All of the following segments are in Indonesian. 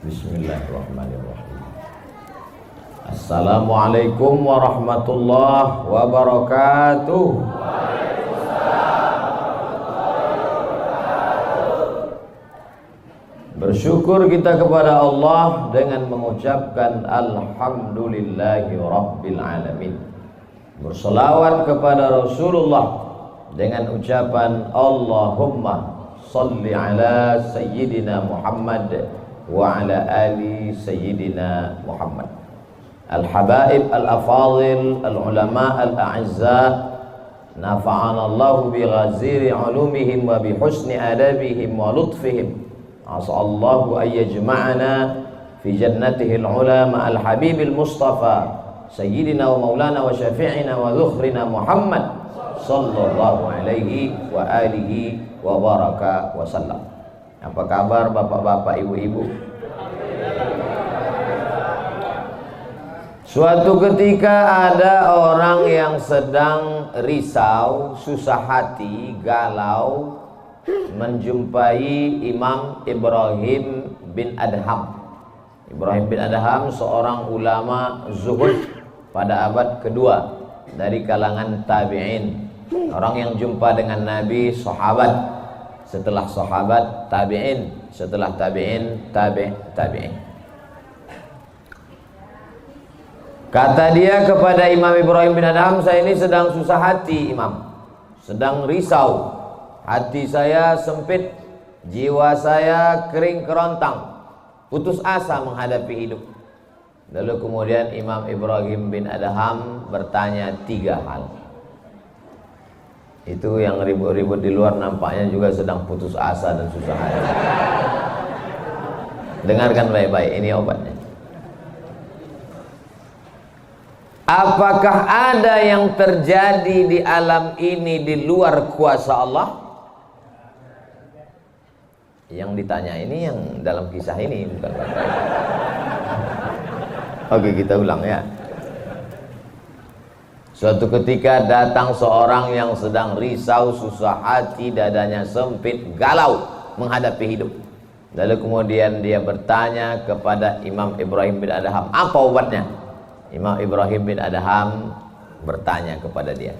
Bismillahirrahmanirrahim. Assalamualaikum warahmatullahi wabarakatuh. Bersyukur kita kepada Allah dengan mengucapkan alhamdulillahi rabbil alamin. Berselawat kepada Rasulullah dengan ucapan Allahumma salli ala sayyidina Muhammad wa ala ali sayyidina Muhammad. Al-habaib al-afadil al-ulama al-a'izza, nafa'ana Allahu bi ghaziri ulumihim wa bi husni adabihim wa lutfihim. As'allahu an yajma'ana fi jannatihi al-ula ma'al habibil mustafa sayyidina wa maulana wa syafi'ina wa dhukhrina Muhammad sallallahu alaihi wa alihi wa baraka wa sallam. Apa kabar bapak-bapak, ibu-ibu? Suatu ketika ada orang yang sedang risau, susah hati, galau, menjumpai Imam Ibrahim bin Adham. Ibrahim bin Adham seorang ulama zuhud pada abad kedua dari kalangan tabi'in. Orang yang jumpa dengan Nabi, sahabat. Setelah sahabat, tabi'in. Setelah tabi'in, tabi'in. Kata dia kepada Imam Ibrahim bin Adham, saya ini sedang susah hati, Imam. Sedang risau. Hati saya sempit, jiwa saya kering kerontang, putus asa menghadapi hidup. Lalu kemudian Imam Ibrahim bin Adham bertanya 3 hal. Itu yang ribut-ribut di luar nampaknya juga sedang putus asa dan susah hati. Dengarkan baik-baik, ini obatnya. Apakah ada yang terjadi di alam ini di luar kuasa Allah? Yang ditanya ini yang dalam kisah ini, bukan baik-baik. Oke, kita ulang ya. Suatu ketika datang seorang yang sedang risau, susah hati, dadanya sempit, galau menghadapi hidup. Lalu kemudian dia bertanya kepada Imam Ibrahim bin Adham, apa obatnya? Imam Ibrahim bin Adham bertanya kepada dia,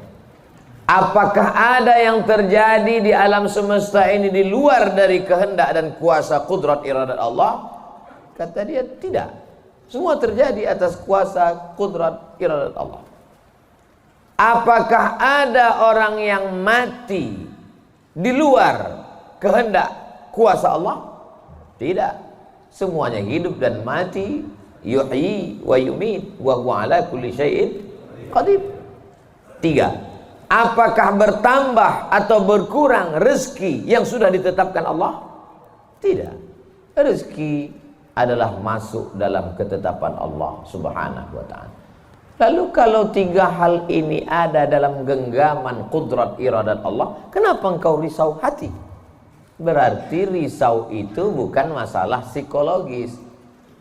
apakah ada yang terjadi di alam semesta ini di luar dari kehendak dan kuasa kudrat iradat Allah? Kata dia, tidak. Semua terjadi atas kuasa kudrat iradat Allah. Apakah ada orang yang mati di luar kehendak kuasa Allah? Tidak. Semuanya hidup dan mati. Yuhyi wa yumit wa huwa ala kulli syai'in qadir. 3. Apakah bertambah atau berkurang rezeki yang sudah ditetapkan Allah? Tidak. Rezeki adalah masuk dalam ketetapan Allah Subhanahu wa ta'ala. Lalu kalau 3 hal ini ada dalam genggaman kudrat iradat Allah, kenapa engkau risau hati? Berarti risau itu bukan masalah psikologis.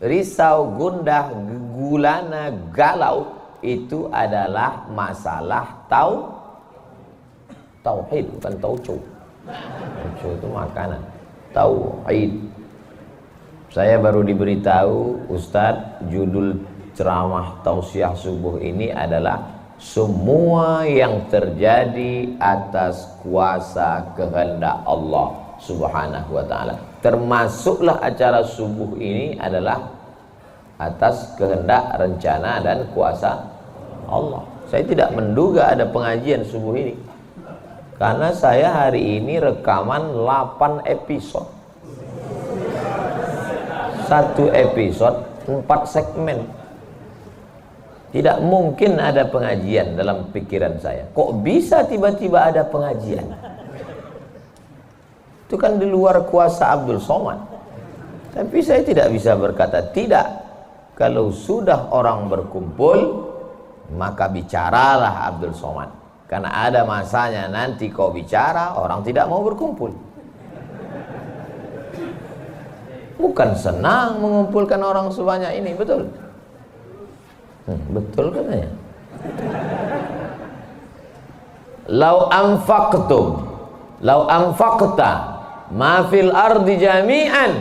Risau, gundah, gulana, galau itu adalah masalah tauhid, bukan tauco. Tauco itu makanan. Tauhid. Saya baru diberitahu, Ustadz, judul ceramah tausiah subuh ini adalah semua yang terjadi atas kuasa kehendak Allah Subhanahu wa ta'ala. Termasuklah acara subuh ini adalah atas kehendak, rencana dan kuasa Allah. Saya tidak menduga ada pengajian subuh ini, karena saya hari ini rekaman 8 episode. 1 episode 4 segmen. Tidak mungkin ada pengajian dalam pikiran saya. Kok bisa tiba-tiba ada pengajian? Itu kan di luar kuasa Abdul Somad. Tapi saya tidak bisa berkata tidak. Kalau sudah orang berkumpul, maka bicaralah Abdul Somad. Karena ada masanya nanti kau bicara, orang tidak mau berkumpul. Bukan senang mengumpulkan orang sebanyak ini, betul? Betul katanya. Lau anfaqtum, lau anfaqta ma fil ardi jami'an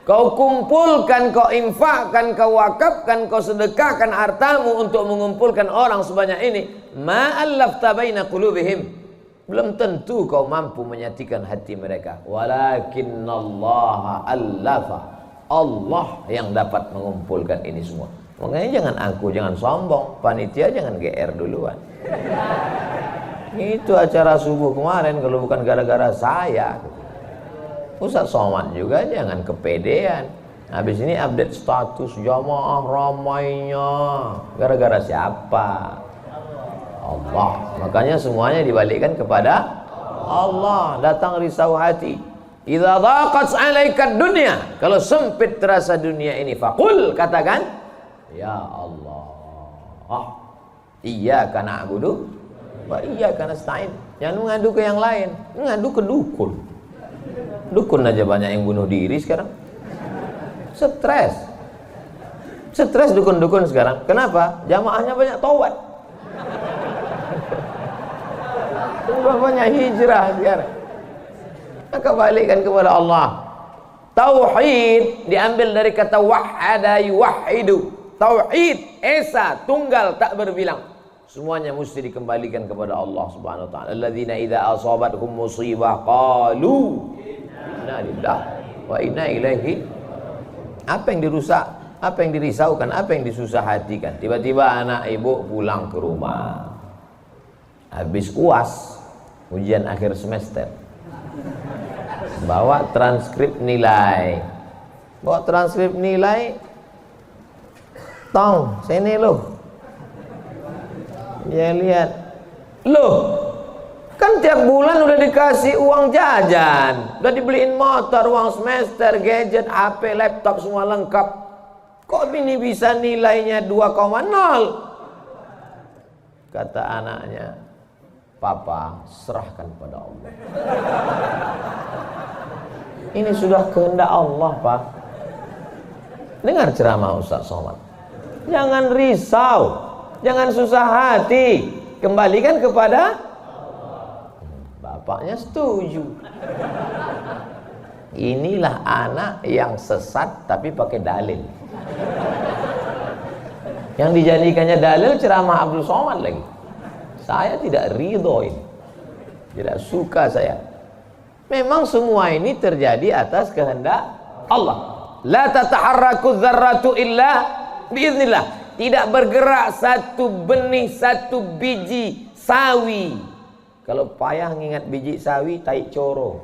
Kau kumpulkan, kau infakkan, kau wakafkan, kau sedekahkan hartamu untuk mengumpulkan orang sebanyak ini. Ma'allafta baina qulubihim. Belum tentu kau mampu menyatukan hati mereka. Walakinnallaha allafa. Allah yang dapat mengumpulkan ini semua. Makanya jangan aku, jangan sombong. Panitia jangan GR duluan. Itu acara subuh kemarin kalau bukan gara-gara saya. Ustaz Somad juga jangan kepedean. Habis ini update status jamaah ramainya. Gara-gara siapa? Allah. Makanya semuanya dibalikkan kepada Allah. Datang risau hati. Idza dhaqat 'alaika dunya. Kalau sempit terasa dunia ini, faqul, katakan, ya Allah. Iyyaka na'budu wa iyyaka nasta'in. Jangan ngadu ke yang lain, ngadu ke dukun. Dukun aja banyak yang bunuh diri sekarang. Stres dukun-dukun sekarang. Kenapa? Jamaahnya banyak taubat. Udah banyak hijrah sekarang. Maka balikkan kepada Allah. Tauhid diambil dari kata wahada yuwahidu. Tauhid, esa, tunggal, tak berbilang. Semuanya mesti dikembalikan kepada Allah Subhanahu wa taala. Alladzina idza asabatkum musibah qalu inna lillahi wa inna ilaihi. Apa yang dirusak, apa yang dirisaukan, apa yang disusah hatikan. Tiba-tiba anak ibu pulang ke rumah. Habis UAS, ujian akhir semester. Bawa transkrip nilai. Tong, sini loh. Dia lihat, loh, kan tiap bulan udah dikasih uang jajan, udah dibeliin motor, uang semester, gadget, HP, laptop semua lengkap. Kok ini bisa nilainya 2,0? Kata anaknya, Papa, serahkan pada Allah. Ini sudah kehendak Allah, Pak. Dengar ceramah Ustaz Somad. Jangan risau, jangan susah hati, kembalikan kepada bapaknya. Setuju. Inilah anak yang sesat tapi pakai dalil. Yang dijadikannya dalil ceramah Abdul Somad lagi. Saya tidak ridho ini, tidak suka saya. Memang semua ini terjadi atas kehendak Allah. La tataharraku dzarratu illa biiznillah. Tidak bergerak satu benih, satu biji sawi. Kalau payah ngingat biji sawi, tai coro,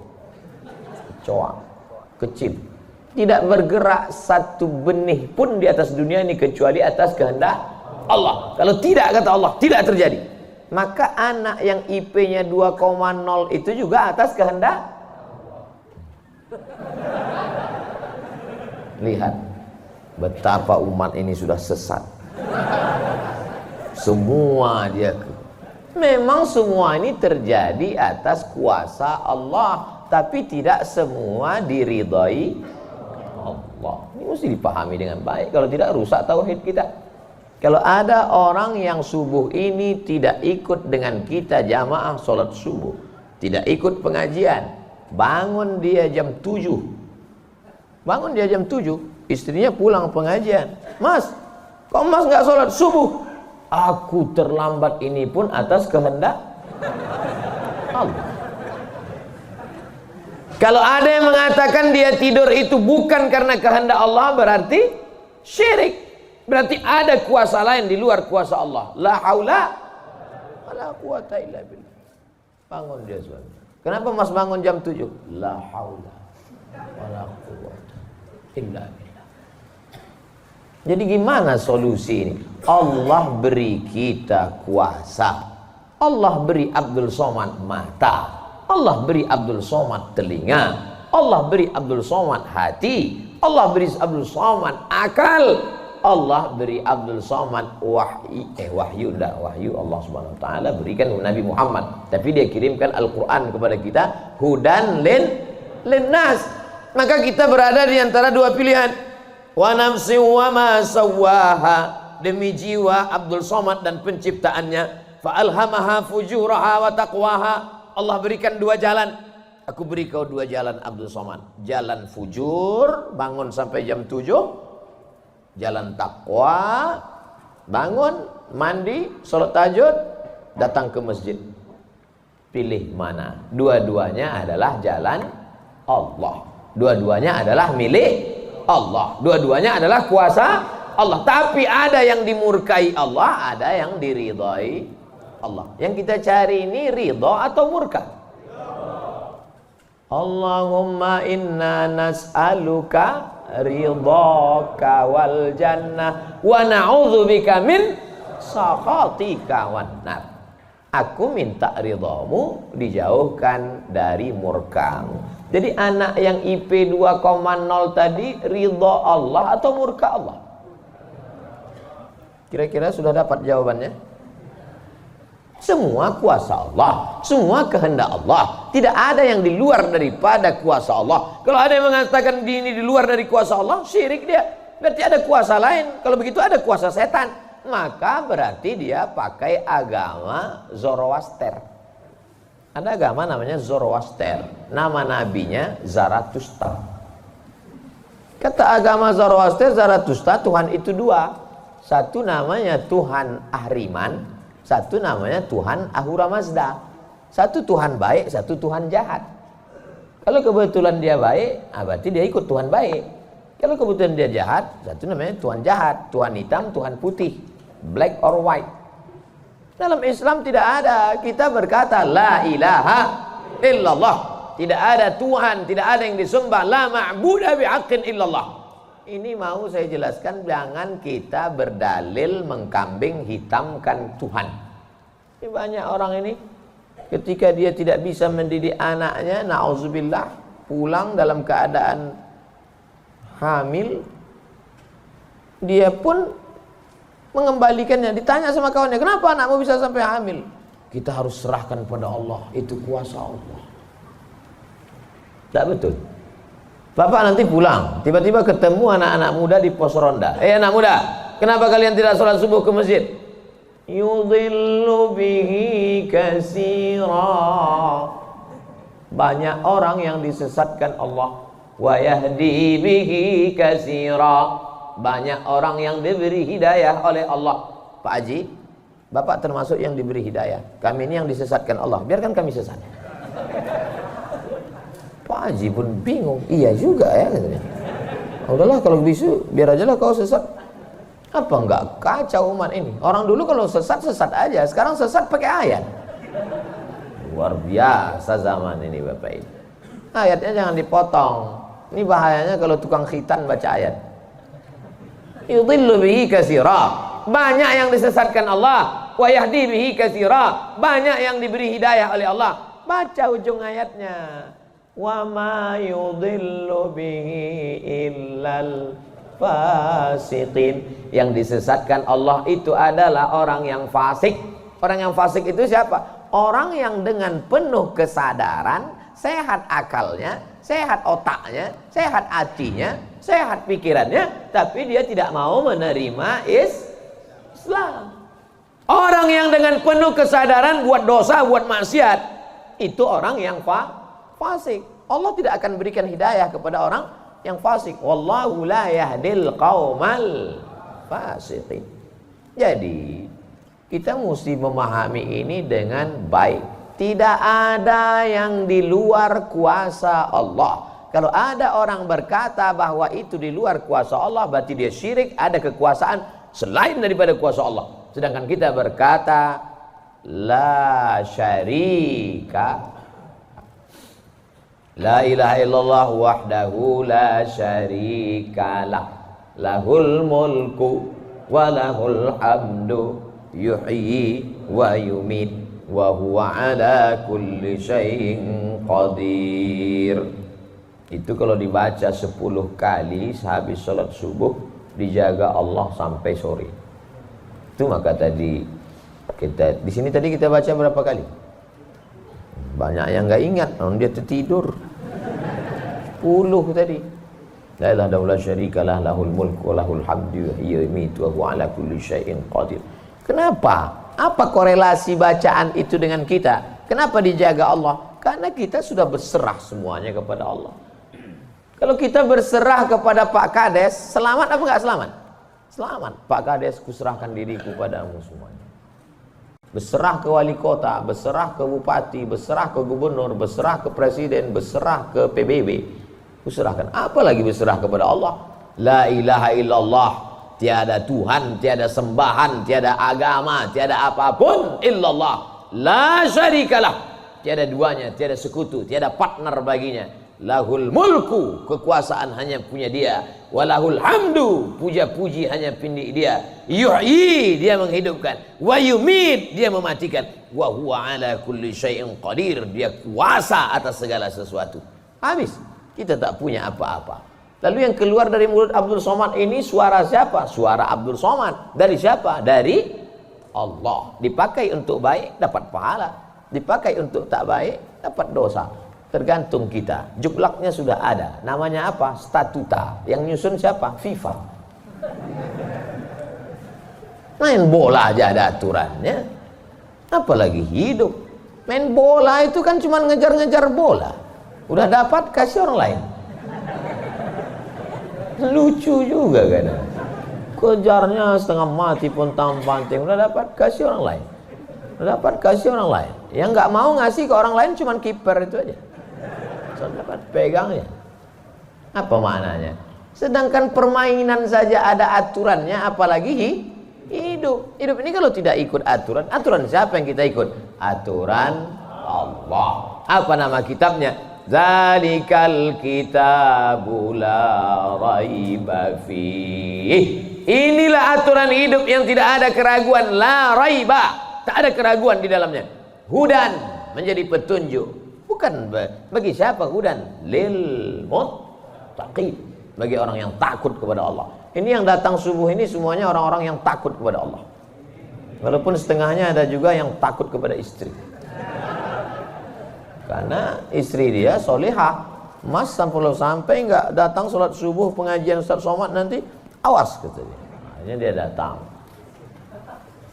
coa, kecil. Tidak bergerak satu benih pun di atas dunia ini kecuali atas kehendak Allah. Kalau tidak, kata Allah, tidak terjadi. Maka anak yang IP-nya 2,0 itu juga atas kehendak. Lihat betapa umat ini sudah sesat. Semua dia, memang semua ini terjadi atas kuasa Allah, tapi tidak semua diridhai Allah. Ini mesti dipahami dengan baik, kalau tidak rusak tauhid kita. Kalau ada orang yang subuh ini tidak ikut dengan kita jamaah sholat subuh, tidak ikut pengajian, bangun dia jam 7, istrinya pulang pengajian, Mas, kok Mas nggak sholat subuh? Aku terlambat, ini pun atas kehendak Allah. Kalau ada yang mengatakan dia tidur itu bukan karena kehendak Allah, berarti syirik. Berarti ada kuasa lain di luar kuasa Allah. La haula wala quwata illa billah. Bangun dia suami. Kenapa Mas bangun jam 7? La haula wala quwata illa billah. Jadi gimana solusi ini? Allah beri kita kuasa. Allah beri Abdul Somad mata. Allah beri Abdul Somad telinga. Allah beri Abdul Somad hati. Allah beri Abdul Somad akal. Allah beri Abdul Somad wahyu Allah Subhanahu wa taala berikan Nabi Muhammad, tapi dia kirimkan Al-Qur'an kepada kita, hudan linnas. Maka kita berada di antara dua pilihan. Wa nafsi wa ma sawwaha, demi jiwa Abdul Somad dan penciptaannya, fa alhamaha fujuraha wa taqwaha. Allah berikan dua jalan. aku beri kau 2 jalan Abdul Somad. Jalan fujur, bangun sampai jam 7. Jalan takwa, bangun, mandi, sholat tahajud, datang ke masjid. Pilih mana? Dua-duanya adalah jalan Allah. Dua-duanya adalah milik Allah. Dua-duanya adalah kuasa Allah. Tapi ada yang dimurkai Allah, ada yang diridhai Allah. Yang kita cari ini ridha atau murka? Allahumma inna nas'aluka ridhaka wal jannah wa na'udzubika min sakhatika wan nar. Aku minta ridhamu, dijauhkan dari murkamu. Jadi anak yang IP 2,0 tadi ridha Allah atau murka Allah? Kira-kira sudah dapat jawabannya? Semua kuasa Allah, semua kehendak Allah. Tidak ada yang di luar daripada kuasa Allah. Kalau ada yang mengatakan ini di luar dari kuasa Allah, syirik dia. Berarti ada kuasa lain. Kalau begitu ada kuasa setan. Maka berarti dia pakai agama Zoroaster. Ada agama namanya Zoroaster. Nama nabinya Zarathustra. Kata agama Zoroaster, Zarathustra, Tuhan itu 2. Satu namanya Tuhan Ahriman, satu namanya Tuhan Ahura Mazda. Satu Tuhan baik, satu Tuhan jahat. Kalau kebetulan dia baik, berarti dia ikut Tuhan baik. Kalau kebetulan dia jahat, satu namanya Tuhan jahat. Tuhan hitam, Tuhan putih, black or white. Dalam Islam tidak ada. Kita berkata la ilaha illallah. Tidak ada Tuhan, tidak ada yang disembah. La ma'budah bihaqqin illallah. Ini mau saya jelaskan, jangan kita berdalil mengkambing hitamkan Tuhan. Ini banyak orang ini ketika dia tidak bisa mendidik anaknya, na'udzubillah, pulang dalam keadaan hamil, dia pun mengembalikannya. Ditanya sama kawannya, kenapa anakmu bisa sampai hamil? Kita harus serahkan pada Allah, itu kuasa Allah. Tak betul. Bapak nanti pulang, tiba-tiba ketemu anak-anak muda di pos ronda. Anak muda, kenapa kalian tidak sholat subuh ke masjid? Yudhillu bihi katsira. Banyak orang yang disesatkan Allah. Wa yahdi bihi katsira. Banyak orang yang diberi hidayah oleh Allah. Pak Haji, Bapak termasuk yang diberi hidayah. Kami ini yang disesatkan Allah. Biarkan kami sesat. Pak Haji pun bingung. Iya juga ya katanya. Udahlah kalau bisu, biar aja lah kau sesat. Apa enggak kacau umat ini? Orang dulu kalau sesat aja. Sekarang sesat pakai ayat. Luar biasa zaman ini Bapak ini. Ayatnya jangan dipotong. Ini bahayanya kalau tukang khitan baca ayat. Yudhillu bihi katsira. Banyak yang disesatkan Allah. Wa yahdi bihi katsira. Banyak yang diberi hidayah oleh Allah. Baca ujung ayatnya. Wa ma yudhillu bihi illal fasiqin. Yang disesatkan Allah itu adalah orang yang fasik. Orang yang fasik itu siapa? Orang yang dengan penuh kesadaran, sehat akalnya, sehat otaknya, sehat hatinya, sehat pikirannya, tapi dia tidak mau menerima Islam. Orang yang dengan penuh kesadaran buat dosa, buat maksiat, itu orang yang fasik. Allah tidak akan berikan hidayah kepada orang yang fasik. Wallahu la yahdil qaumal fasiqin. Jadi kita mesti memahami ini dengan baik. Tidak ada yang di luar kuasa Allah. Kalau ada orang berkata bahwa itu di luar kuasa Allah, berarti dia syirik, ada kekuasaan selain daripada kuasa Allah. Sedangkan kita berkata la syarika, la ilaha illallah wahdahu la syarikalah, lahul mulku wa lahul hamdu yuhyi wa yumit wa huwa ala kulli syai'in qadir. Itu kalau dibaca 10 kali sehabis sholat subuh, dijaga Allah sampai sore. Itu maka tadi kita di sini tadi kita baca berapa kali? Banyak yang nggak ingat, dia tertidur. 10 tadi. La ilaha illallah syarikalah, lahul mulku wa lahul hamdu yuhyi wa yumiitu wa huwa ala kulli syai'in qadir. Kenapa? Apa korelasi bacaan itu dengan kita? Kenapa dijaga Allah? Kan Karena kita sudah berserah semuanya kepada Allah. Kalau kita berserah kepada Pak Kades, selamat apa enggak selamat? Selamat. Pak Kades, kuserahkan diriku padamu semuanya. Berserah ke wali kota, berserah ke bupati, berserah ke gubernur, berserah ke presiden, berserah ke PBB. Kuserahkan. Apalagi berserah kepada Allah. La ilaha illallah. Tiada Tuhan, tiada sembahan, tiada agama, tiada apapun illallah. La syarikalah. Tiada duanya, tiada sekutu, tiada partner baginya. Lahul mulku, kekuasaan hanya punya dia. Walahul hamdu, puja-puji hanya punya dia. Yuhyi, dia menghidupkan. Wa yumit, dia mematikan. Wa huwa ala kulli syai'in qadir, dia kuasa atas segala sesuatu. Habis, kita tak punya apa-apa. Lalu yang keluar dari mulut Abdul Somad ini suara siapa? Suara Abdul Somad. Dari siapa? Dari Allah. Dipakai untuk baik, dapat pahala. Dipakai untuk tak baik, dapat dosa. Tergantung kita. Juklaknya sudah ada. Namanya apa? Statuta. Yang nyusun siapa? FIFA. Main bola aja ada aturannya. Apalagi hidup. Main bola itu kan cuma ngejar-ngejar bola. Udah dapat, kasih orang lain. Lucu juga kan. Kejarnya setengah mati pun tampang-panting. Udah dapat, kasih orang lain. Udah dapat, kasih orang lain. Yang nggak mau ngasih ke orang lain cuma kiper itu aja. Dapat pegangnya. Apa maknanya? Sedangkan permainan saja ada aturannya, apalagi hidup. Hidup ini kalau tidak ikut aturan, aturan siapa yang kita ikut? Aturan Allah. Apa nama kitabnya? Zalikal kitabu la raiba fih. Inilah aturan hidup yang tidak ada keraguan, la raiba. Tak ada keraguan di dalamnya. Hudan, menjadi petunjuk. Bukan bagi siapa hudan? Lil muttaqin, bagi orang yang takut kepada Allah. Ini yang datang subuh ini semuanya orang-orang yang takut kepada Allah. Walaupun setengahnya ada juga yang takut kepada istri. Karena istri dia solihah. Mas sampai nggak datang sholat subuh pengajian Ustaz Somad nanti, awas katanya. Akhirnya dia datang.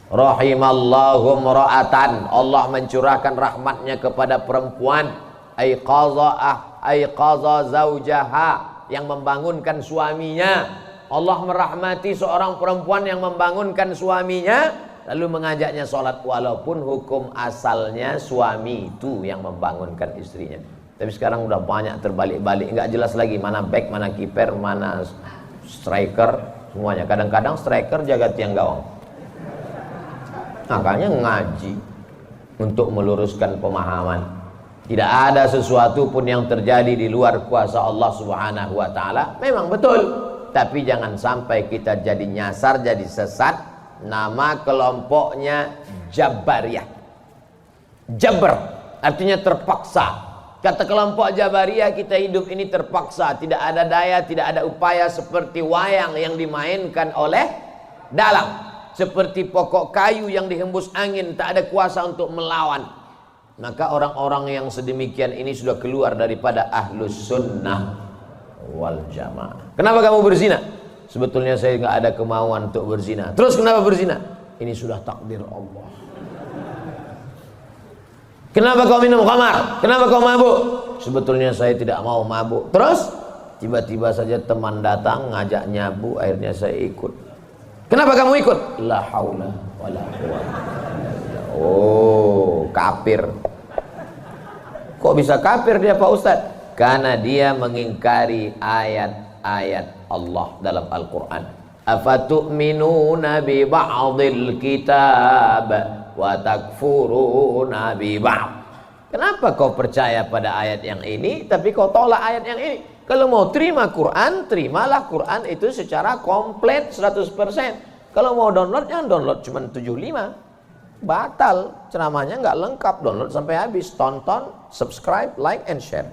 Rahimallahu mra'atan, Allah mencurahkan rahmatnya kepada perempuan aiqaza zaujaha, yang membangunkan suaminya. Allah merahmati seorang perempuan yang membangunkan suaminya lalu mengajaknya sholat, walaupun hukum asalnya suami itu yang membangunkan istrinya. Tapi sekarang udah banyak terbalik-balik, nggak jelas lagi mana back, mana kiper, mana striker, semuanya. Kadang-kadang striker jaga tiang gawang. Makanya ngaji untuk meluruskan pemahaman. Tidak ada sesuatu pun yang terjadi di luar kuasa Allah Subhanahu wa taala. Memang betul, tapi jangan sampai kita jadi nyasar, jadi sesat. Nama kelompoknya Jabariyah. Jabr artinya terpaksa. Kata kelompok Jabariyah, kita hidup ini terpaksa, tidak ada daya, tidak ada upaya, seperti wayang yang dimainkan oleh dalang. Seperti pokok kayu yang dihembus angin, tak ada kuasa untuk melawan. Maka orang-orang yang sedemikian ini sudah keluar daripada ahlus sunnah wal jamaah. Kenapa kamu berzina? Sebetulnya saya nggak ada kemauan untuk berzina. Terus kenapa berzina? Ini sudah takdir Allah. Kenapa kau minum khamar? Kenapa kau mabuk? Sebetulnya saya tidak mau mabuk. Terus tiba-tiba saja teman datang ngajak nyabu, akhirnya saya ikut. Kenapa kamu ikut? La haula wala quwwata. Oh, kafir. Kok bisa kafir dia Pak Ustadz? Karena dia mengingkari ayat-ayat Allah dalam Al-Quran. Afatu'minuna bi ba'dil kitab wa takfuruna bi ba'd. Kenapa kau percaya pada ayat yang ini tapi kau tolak ayat yang ini? Kalau mau terima Quran, terimalah Quran itu secara komplit 100%. Kalau mau download, jangan download cuma 75. Batal, ceramahnya nggak lengkap. Download sampai habis, tonton, subscribe, like, and share.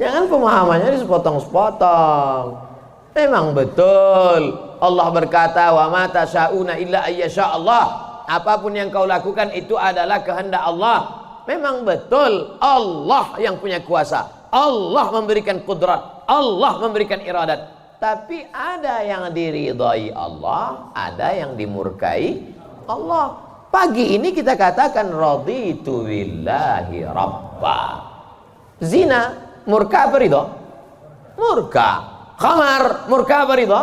Jangan pemahamannya disepotong-sepotong. Memang betul Allah berkata, wa ma tasyauna illa ayyasha Allah. Apapun yang kau lakukan itu adalah kehendak Allah. Memang betul Allah yang punya kuasa, Allah memberikan kudrat, Allah memberikan iradat. Tapi ada yang diridhai Allah, ada yang dimurkai Allah. Pagi ini kita katakan raditu billahi rabba. Zina murka apa ridho? Murka. Khamar murka apa ridho?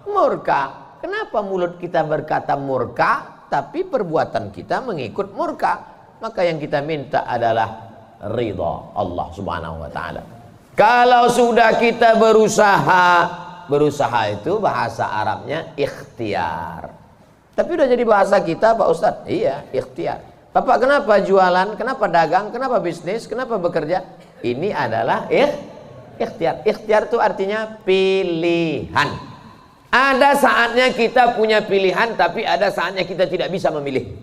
Murka. Kenapa mulut kita berkata murka tapi perbuatan kita mengikut murka? Maka yang kita minta adalah ridha Allah Subhanahu wa taala. Kalau sudah kita berusaha itu bahasa Arabnya ikhtiar. Tapi udah jadi bahasa kita Pak Ustadz. Iya, ikhtiar. Bapak kenapa jualan? Kenapa dagang? Kenapa bisnis? Kenapa bekerja? Ini adalah ikhtiar. Ikhtiar itu artinya pilihan. Ada saatnya kita punya pilihan, tapi ada saatnya kita tidak bisa memilih.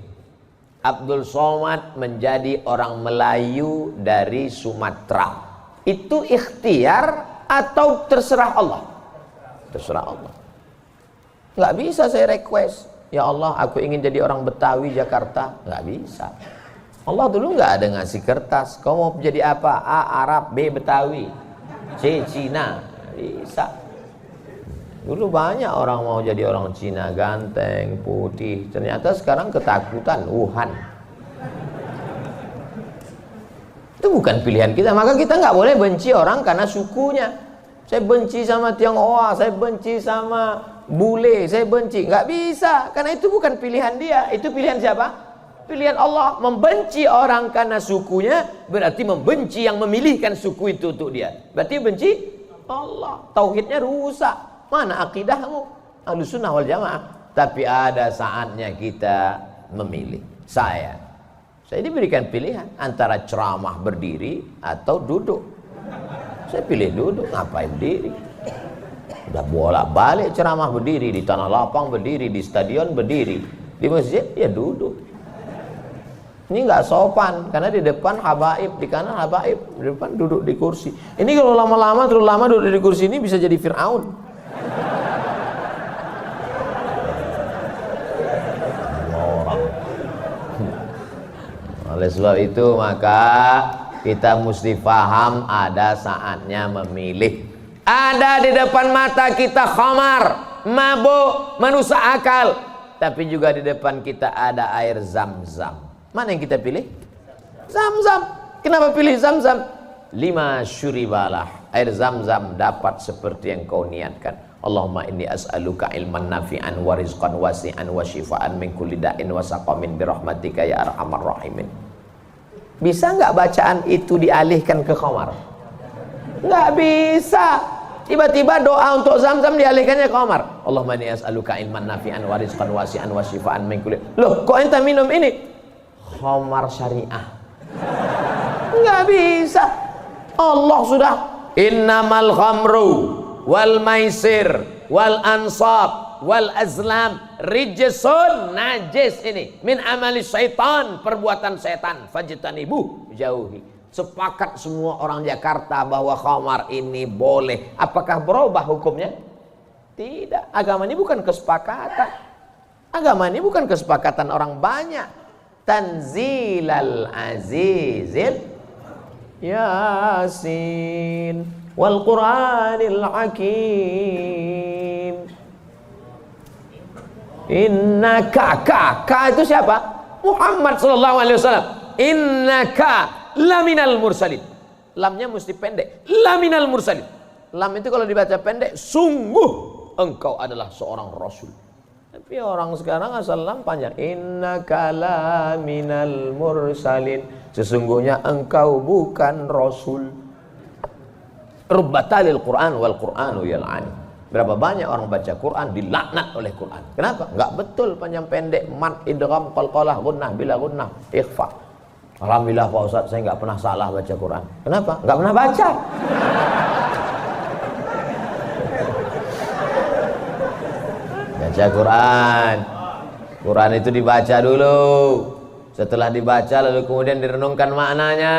Abdul Somad menjadi orang Melayu dari Sumatera. Itu ikhtiar atau terserah Allah? Terserah Allah. Nggak bisa saya request, ya Allah aku ingin jadi orang Betawi Jakarta. Nggak bisa. Allah dulu nggak ada ngasih kertas. Kau mau jadi apa? A. Arab, B. Betawi, C. Cina. Bisa. Dulu banyak orang mau jadi orang Cina, ganteng, putih. Ternyata sekarang ketakutan, Wuhan. Itu bukan pilihan kita. Maka kita nggak boleh benci orang karena sukunya. Saya benci sama Tionghoa, saya benci sama bule, saya benci. Nggak bisa, karena itu bukan pilihan dia. Itu pilihan siapa? Pilihan Allah. Membenci orang karena sukunya berarti membenci yang memilihkan suku itu untuk dia. Berarti benci Allah. Tauhidnya rusak. Mana akidahmu? Ahlussunnah wal Jamaah. Tapi ada saatnya kita memilih. Saya diberikan pilihan antara ceramah berdiri atau duduk. Saya pilih duduk, ngapain berdiri? Udah bolak-balik ceramah berdiri, di tanah lapang berdiri, di stadion berdiri, di masjid ya duduk. Ini nggak sopan karena di depan habaib, di kanan habaib, di depan duduk di kursi. Ini kalau lama-lama terlalu lama duduk di kursi ini bisa jadi Fir'aun. Oleh sebab itu maka kita mesti paham ada saatnya memilih. Ada di depan mata kita khamar, mabuk, merusak akal. Tapi juga di depan kita ada air Zam-Zam. Mana yang kita pilih? Zam-Zam. Kenapa pilih Zam-Zam? 5 syuribalah. Air Zam-Zam dapat seperti yang kau niatkan. Allahumma inni as'aluka ilman nafi'an wa rizqan wasi'an wa shifaan min kulli da'in wa saqamin birahmatika ya arhamar rahimin. Bisa nggak bacaan itu dialihkan ke khamar? Nggak bisa. Tiba-tiba doa untuk Zam-Zam dialihkannya ke khamar. Allahumma inni as'aluka ilman nafi'an wa rizqan wasi'an wa shifaan min kulli. Loh, kok ente minum ini? Khamar syariah. Nggak bisa. Allah sudah innamal khamru wal maisir wal ansab wal azlam rijsun, najis ini, min amali syaitan, perbuatan setan, fajtanibu, jauhi. Sepakat semua orang Jakarta bahwa khamar ini boleh. Apakah berubah hukumnya? Tidak. Agama ini bukan kesepakatan. Agama ini bukan kesepakatan orang banyak. Tanzilal azizil Yasin wal Qur'anil Hakim. Innaka, ka itu siapa? Muhammad sallallahu alaihi wasallam. Innaka laminal mursalin. Lamnya mesti pendek. Laminal mursalin. Lam itu kalau dibaca pendek, sungguh engkau adalah seorang rasul. Tapi orang sekarang asal lam panjang. Innaka laminal mursalin. Sesungguhnya engkau bukan rasul. Rubbatalil Quran wal Quranu yal'ani. Berapa banyak orang baca Quran dilaknat oleh Quran. Kenapa? Enggak betul panjang pendek, mat, idgham, qalqalah, gunnah, bila gunnah, ikhfa. Alhamdulillah Pak Ustaz, saya enggak pernah salah baca Quran. Kenapa? Enggak pernah baca. Baca Quran. Quran itu dibaca dulu. Setelah dibaca lalu kemudian direnungkan maknanya.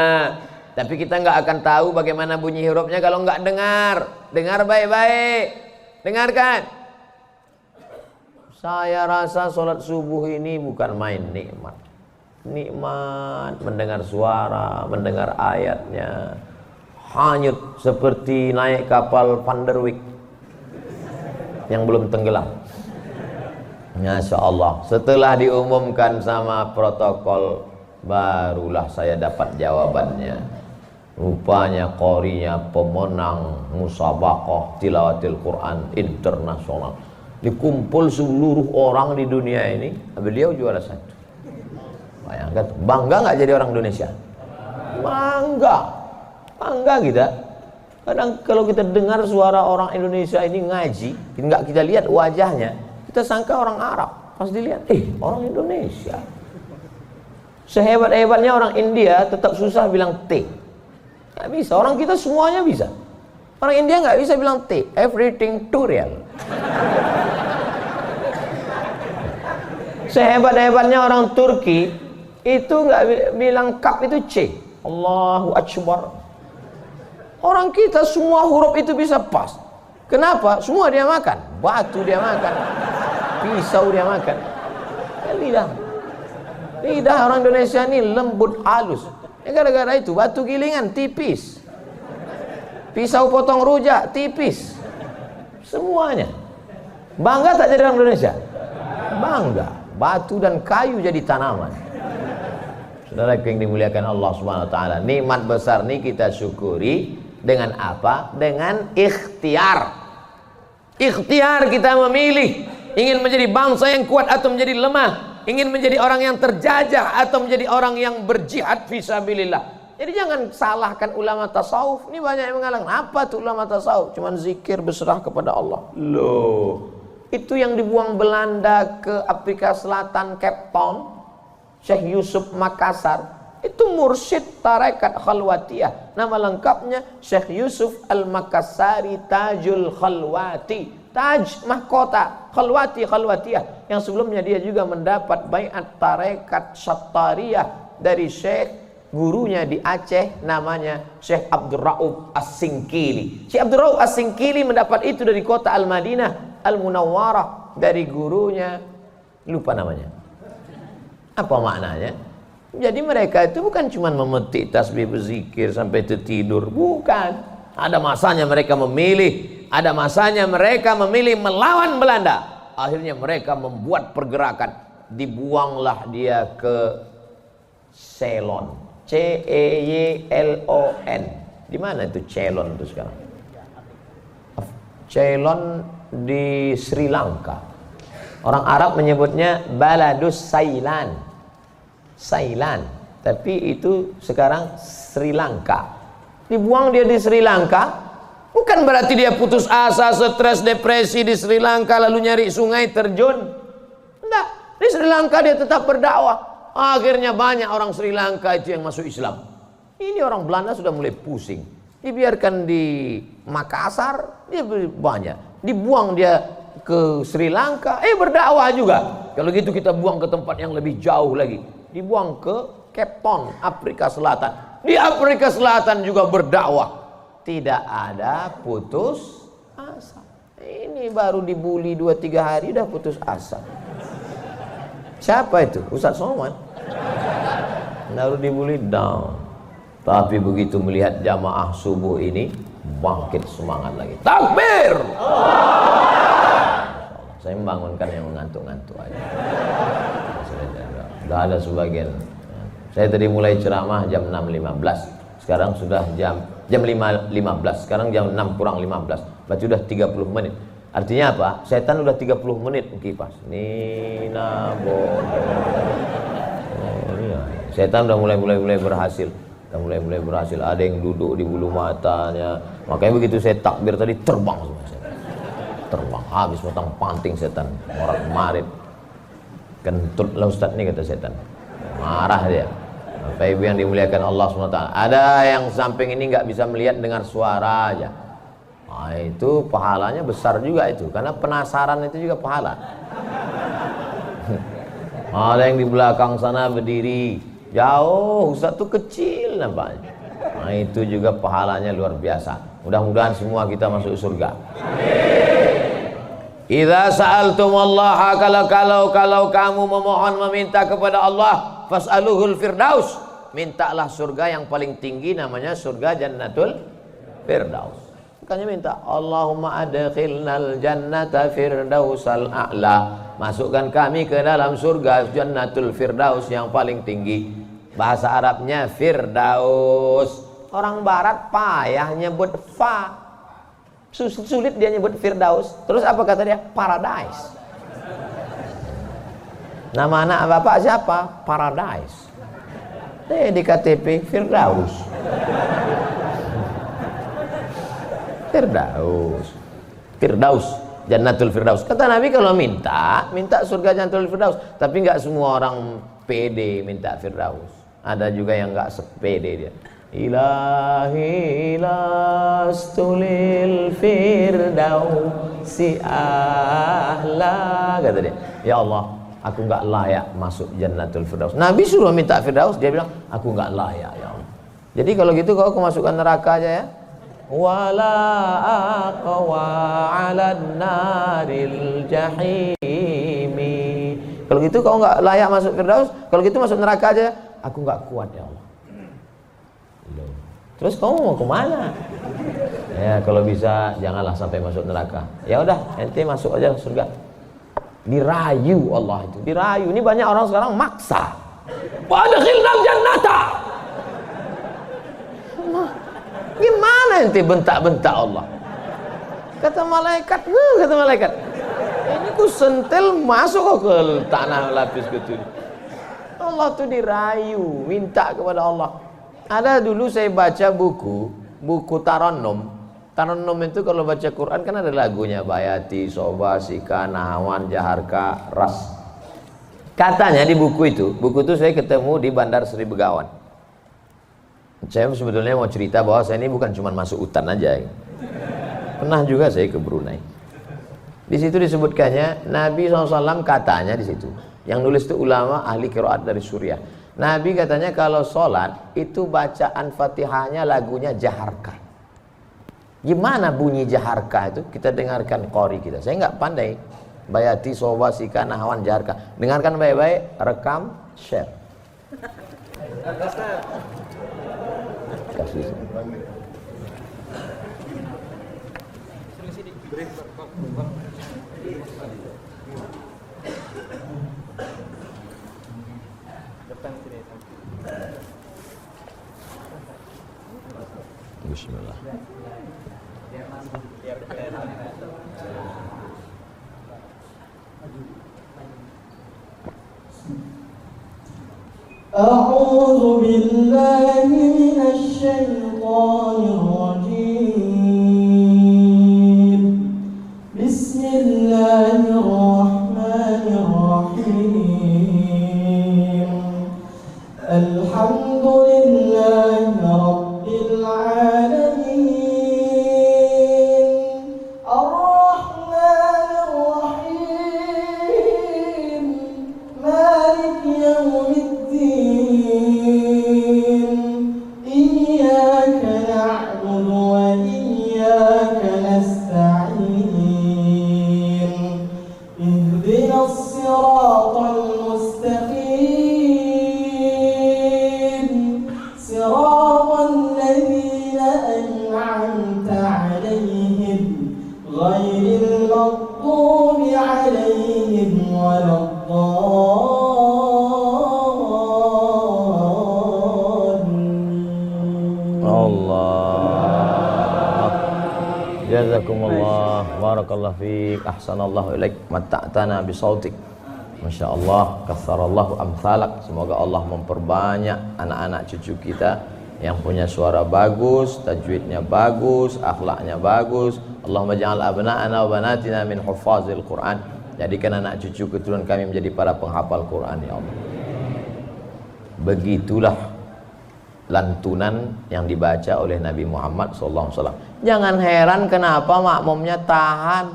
Tapi kita nggak akan tahu bagaimana bunyi hurufnya kalau nggak dengar. Dengar baik-baik. Dengarkan. Saya rasa sholat subuh ini bukan main nikmat. Nikmat mendengar suara, mendengar ayatnya. Hanyut seperti naik kapal Van der Wijk yang belum tenggelam. Masya Allah, setelah diumumkan sama protokol, barulah saya dapat jawabannya. Rupanya qorinya pemenang musabaqah tilawatil Quran internasional. Dikumpul seluruh orang di dunia ini, beliau juara 1. Bayangkan, bangga nggak jadi orang Indonesia? Bangga, bangga kita. Kadang kalau kita dengar suara orang Indonesia ini ngaji, nggak kita lihat wajahnya, kita sangka orang Arab. Pas dilihat, orang Indonesia. Sehebat-hebatnya orang India tetap susah bilang T. Nggak bisa, orang kita semuanya bisa. Orang India nggak bisa bilang T, everything too real. Sehebat-hebatnya orang Turki itu nggak bilang kap itu C. Allahu Akbar. Orang kita semua huruf itu bisa pas. Kenapa? Semua dia makan. Batu dia makan, pisau dia makan. Lidah orang Indonesia ini lembut halus. Gara-gara itu batu gilingan tipis, pisau potong rujak tipis, semuanya. Bangga tak jadi orang Indonesia? Bangga. Batu dan kayu jadi tanaman. Saudara yang dimuliakan Allah Subhanahu wa taala, nikmat besar ini kita syukuri dengan apa? Dengan ikhtiar. Ikhtiar kita memilih ingin menjadi bangsa yang kuat atau menjadi lemah, ingin menjadi orang yang terjajah atau menjadi orang yang berjihad fisabilillah. Jadi jangan salahkan ulama tasawuf. Ini banyak yang mengatakan, apa tuh ulama tasawuf? Cuman zikir berserah kepada Allah. Loh, itu yang dibuang Belanda ke Afrika Selatan, Cape Town, Syekh Yusuf Makassar, itu mursyid tarekat khalwatiyah. Nama lengkapnya Syekh Yusuf Al-Makassari Tajul Khalwati. Taj mahkota, khalwati khalwatiyah. Yang sebelumnya dia juga mendapat baiat tarekat Sattariyah dari Syekh gurunya di Aceh, namanya Syekh Abdul Rauf As-Singkili. Syekh Abdul Rauf As-Singkili mendapat itu dari kota Al-Madinah Al-Munawwarah, dari gurunya, lupa namanya. Apa maknanya? Jadi mereka itu bukan cuma memetik tasbih berzikir sampai tertidur, bukan. Ada masanya mereka memilih, ada masanya mereka memilih melawan Belanda. Akhirnya mereka membuat pergerakan, dibuanglah dia ke Ceylon, Ceylon. Di mana itu Ceylon itu sekarang? Ceylon di Sri Lanka. Orang Arab menyebutnya Baladus Sailan, tapi itu sekarang Sri Lanka. Dibuang dia di Sri Lanka, bukan berarti dia putus asa, stres, depresi di Sri Lanka lalu nyari sungai terjun. Enggak, di Sri Lanka dia tetap berdakwah. Akhirnya banyak orang Sri Lanka itu yang masuk Islam. Ini orang Belanda sudah mulai pusing. Dibiarkan di Makassar, dia banyak. Dibuang dia ke Sri Lanka, berdakwah juga. Kalau gitu kita buang ke tempat yang lebih jauh lagi. Dibuang ke Cape Town, Afrika Selatan. Di Afrika Selatan juga berdakwah. Tidak ada putus asa. Ini baru dibully 2-3 hari udah putus asa. Siapa itu? Ustaz Somad. Baru dibully down. Tapi begitu melihat jamaah subuh ini, bangkit semangat lagi. Takbir! Saya membangunkan yang mengantuk-ngantuk aja. Sudah ada sebagian. Saya tadi mulai ceramah jam 6.15. Sekarang sudah jam 5.15. Sekarang jam 6 kurang 15. Berarti sudah 30 menit. Artinya apa? Setan udah 30 menit kipas. Nina setan udah mulai berhasil. Udah mulai berhasil. Ada yang duduk di bulu matanya. Makanya begitu saya takbir tadi terbang semua setan. Terbang habis matang panting setan. Orang marit. Kentut lah Ustaz nih kata setan. Marah dia. Bapak Ibu yang dimuliakan Allah SWT. Ada yang samping ini nggak bisa melihat dengar suara aja. Nah, itu pahalanya besar juga itu, karena penasaran itu juga pahala. Ada yang di belakang sana berdiri jauh, Ustaz tuh kecil nampaknya. Nah, itu juga pahalanya luar biasa. Mudah-mudahan semua kita masuk surga. Idza sa'altumullaha, kalau kamu memohon meminta kepada Allah, fas'aluhul firdaus, mintalah surga yang paling tinggi, namanya surga Jannatul Firdaus. Makanya minta Allahumma adkhilnal jannata firdausal a'la. Masukkan kami ke dalam surga Jannatul Firdaus yang paling tinggi. Bahasa Arabnya Firdaus. Orang barat payah nyebut fa. Sulit dia nyebut Firdaus. Terus apa kata dia? Paradise. Nama anak bapak siapa? Paradise. Di KTP Firdaus. Firdaus. Firdaus, Jannatul Firdaus. Kata Nabi kalau minta surga Jannatul Firdaus. Tapi nggak semua orang pede minta Firdaus. Ada juga yang nggak sepede dia. Ilahi lastulil firdausi ahla, kata dia. Ya Allah, aku nggak layak masuk Jannatul Firdaus. Nabi suruh minta Firdaus, dia bilang aku nggak layak ya Allah. Jadi kalau gitu kau masukkan neraka aja ya. Wala aqwa 'alan naril jahimi. Kalau gitu kau nggak layak masuk Firdaus, kalau gitu masuk neraka aja. Aku nggak kuat ya Allah. Terus kamu mau kemana? Ya kalau bisa janganlah sampai masuk neraka. Ya udah, ente masuk aja surga. Dirayu Allah itu, dirayu. Ini banyak orang sekarang maksa. Wadkhilnal jannata. Gimana ente bentak-bentak Allah? Kata malaikat, ini ku sentil masuk ke tanah lapis gitu. Allah tuh dirayu, minta kepada Allah. Ada dulu saya baca buku Tarannum. Tarannum itu kalau baca Quran kan ada lagunya, Bayati, Soba, Sika, Nahawan, Jaharka, Ras. Katanya di buku itu saya ketemu di Bandar Sri Begawan. Saya sebetulnya mau cerita bahwa saya ini bukan cuma masuk hutan aja. Pernah juga saya ke Brunei. Di situ disebutkannya Nabi SAW katanya di situ. Yang nulis itu ulama ahli qiraat dari Suriah. Nabi katanya kalau sholat itu bacaan Fatihahnya lagunya Jaharka. Gimana bunyi Jaharka itu? Kita dengarkan qori kita. Saya nggak pandai. Bayati, Soba, Sika, Nahawan, Jaharka. Dengarkan baik-baik, rekam, share. Kasih. Bismillah. A'udzu billahi minasy syaithanir rajim. Bismillahirrahmanirrahim. Alhamdulillahi rabbil alamin. Ar-Rahmanir Rahim. Malik yaumiddin. Iyyaka na'budu wa iyyaka nasta'in. Ihdinas siratal mustaqim. Siratal ladzina an'amta 'alaihim ghairil maghdubi 'alaihim waladdallin. Allah. Jazakumullah, barakallahu fiik, ahsanallahu ilaik, matta'tana bisautik. Masya Allah, katsarallahu amsalak. Semoga Allah memperbanyak anak-anak cucu kita yang punya suara bagus, tajwidnya bagus, akhlaknya bagus. Allahumma ja'al abna'ana wa banatina min huffazil Quran. Jadikan anak cucu keturunan kami menjadi para penghafal Quran ya Allah. Begitulah lantunan yang dibaca oleh Nabi Muhammad SAW. Jangan heran kenapa makmumnya tahan,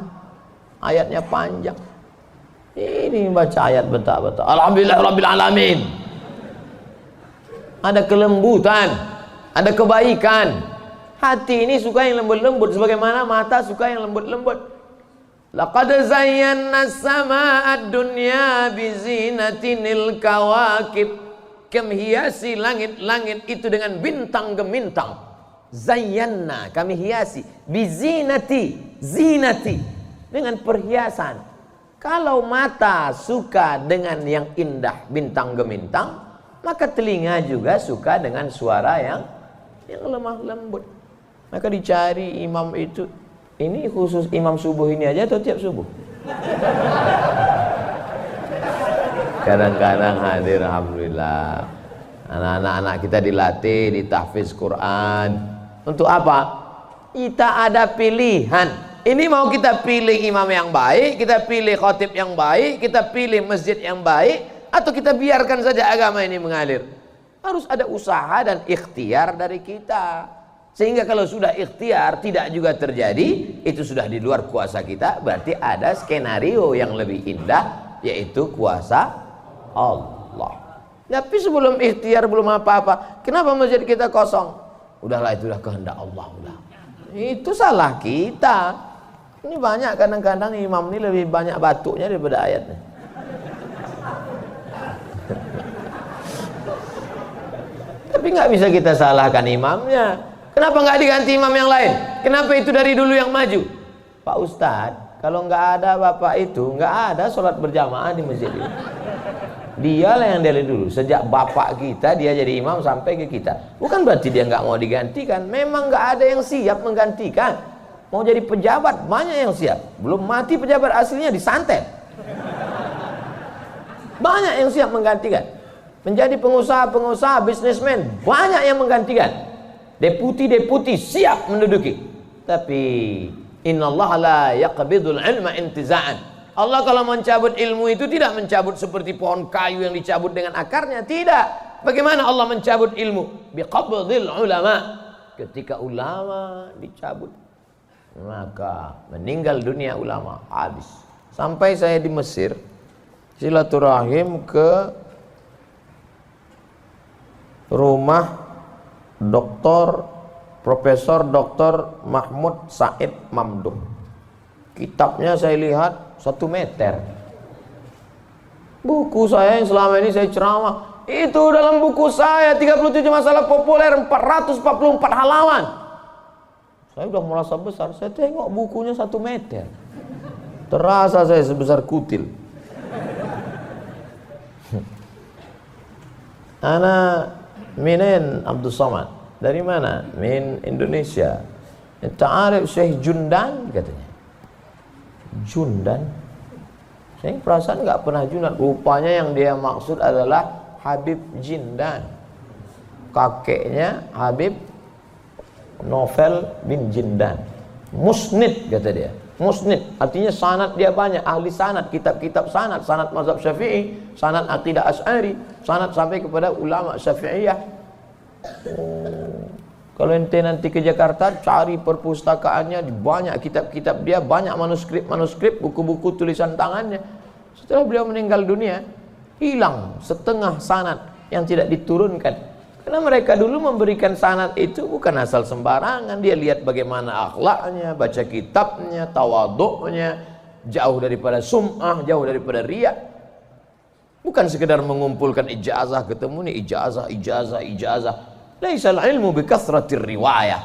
ayatnya panjang. Ini baca ayat bentak-bentak. Alhamdulillah Rabbil Alamin. Ada kelembutan, ada kebaikan. Hati ini suka yang lembut-lembut, sebagaimana mata suka yang lembut-lembut. Laqad zayyana as-samaa'a ad-dunya bizinatinil kawakib. Kami hiasi langit-langit itu dengan bintang gemintang. Zayyana, kami hiasi, bizinati, zinati, dengan perhiasan. Kalau mata suka dengan yang indah bintang gemintang, maka telinga juga suka dengan suara yang lemah lembut. Maka dicari imam itu, ini khusus imam subuh ini aja atau tiap subuh? Kadang-kadang hadir, alhamdulillah. Anak-anak kita dilatih, ditahfiz Quran. Untuk apa? Kita ada pilihan. Ini mau kita pilih imam yang baik, kita pilih khatib yang baik, kita pilih masjid yang baik, atau kita biarkan saja agama ini mengalir. Harus ada usaha dan ikhtiar dari kita. Sehingga kalau sudah ikhtiar tidak juga terjadi, itu sudah di luar kuasa kita. Berarti ada skenario yang lebih indah, yaitu kuasa Allah. Tapi sebelum ikhtiar belum apa-apa, kenapa masjid kita kosong? Udahlah, itu udah kehendak Allah, udah. Itu salah kita. Ini banyak kadang-kadang imam ini lebih banyak batuknya daripada ayatnya. Tapi nggak bisa kita salahkan imamnya. Kenapa nggak diganti imam yang lain? Kenapa itu dari dulu yang maju? Pak Ustadz, kalau nggak ada bapak itu, nggak ada sholat berjamaah di masjid ini. Dialah yang dari dulu, sejak bapak kita dia jadi imam sampai ke kita. Bukan berarti dia nggak mau digantikan, memang nggak ada yang siap menggantikan. Mau jadi pejabat banyak yang siap, belum mati pejabat aslinya disantet. Banyak yang siap menggantikan. Menjadi pengusaha-pengusaha, bisnismen banyak yang menggantikan. Deputi-deputi siap menduduki. Tapi innallaha la yaqbidul ilma intiza'an. Allah kalau mencabut ilmu itu tidak mencabut seperti pohon kayu yang dicabut dengan akarnya, tidak. Bagaimana Allah mencabut ilmu? Biqabdil ulama. Ketika ulama dicabut, maka meninggal dunia ulama, habis. Sampai saya di Mesir silaturahim ke rumah Profesor Dr. Mahmud Said Mamduh. Kitabnya saya lihat 1 meter. Buku saya yang selama ini saya ceramah, itu dalam buku saya 37 masalah populer 444 halaman. Saya udah merasa besar, saya tengok bukunya 1 meter. Terasa saya sebesar kutil. Ana minen Abdul Somad. Dari mana? Min Indonesia. Ta'arif Syekh Jundan katanya. Jundan, saya perasaan nggak pernah Jundan. Rupanya yang dia maksud adalah Habib Jindan, kakeknya Habib Novel bin Jindan. Musnid kata dia. Musnid artinya sanad dia banyak, ahli sanad, kitab-kitab sanad, sanad mazhab Syafi'i, sanad aqidah Asy'ari, sanad sampai kepada ulama Syafi'iyah. Kalau ente nanti ke Jakarta, cari perpustakaannya, banyak kitab-kitab dia, banyak manuskrip, buku-buku tulisan tangannya. Setelah beliau meninggal dunia, hilang setengah sanad yang tidak diturunkan. Karena mereka dulu memberikan sanad itu bukan asal sembarangan. Dia lihat bagaimana akhlaknya, baca kitabnya, tawaduknya, jauh daripada sum'ah, jauh daripada riya. Bukan sekedar mengumpulkan ijazah, ketemu nih ijazah. Laisal ilmu bikasratir riwayah.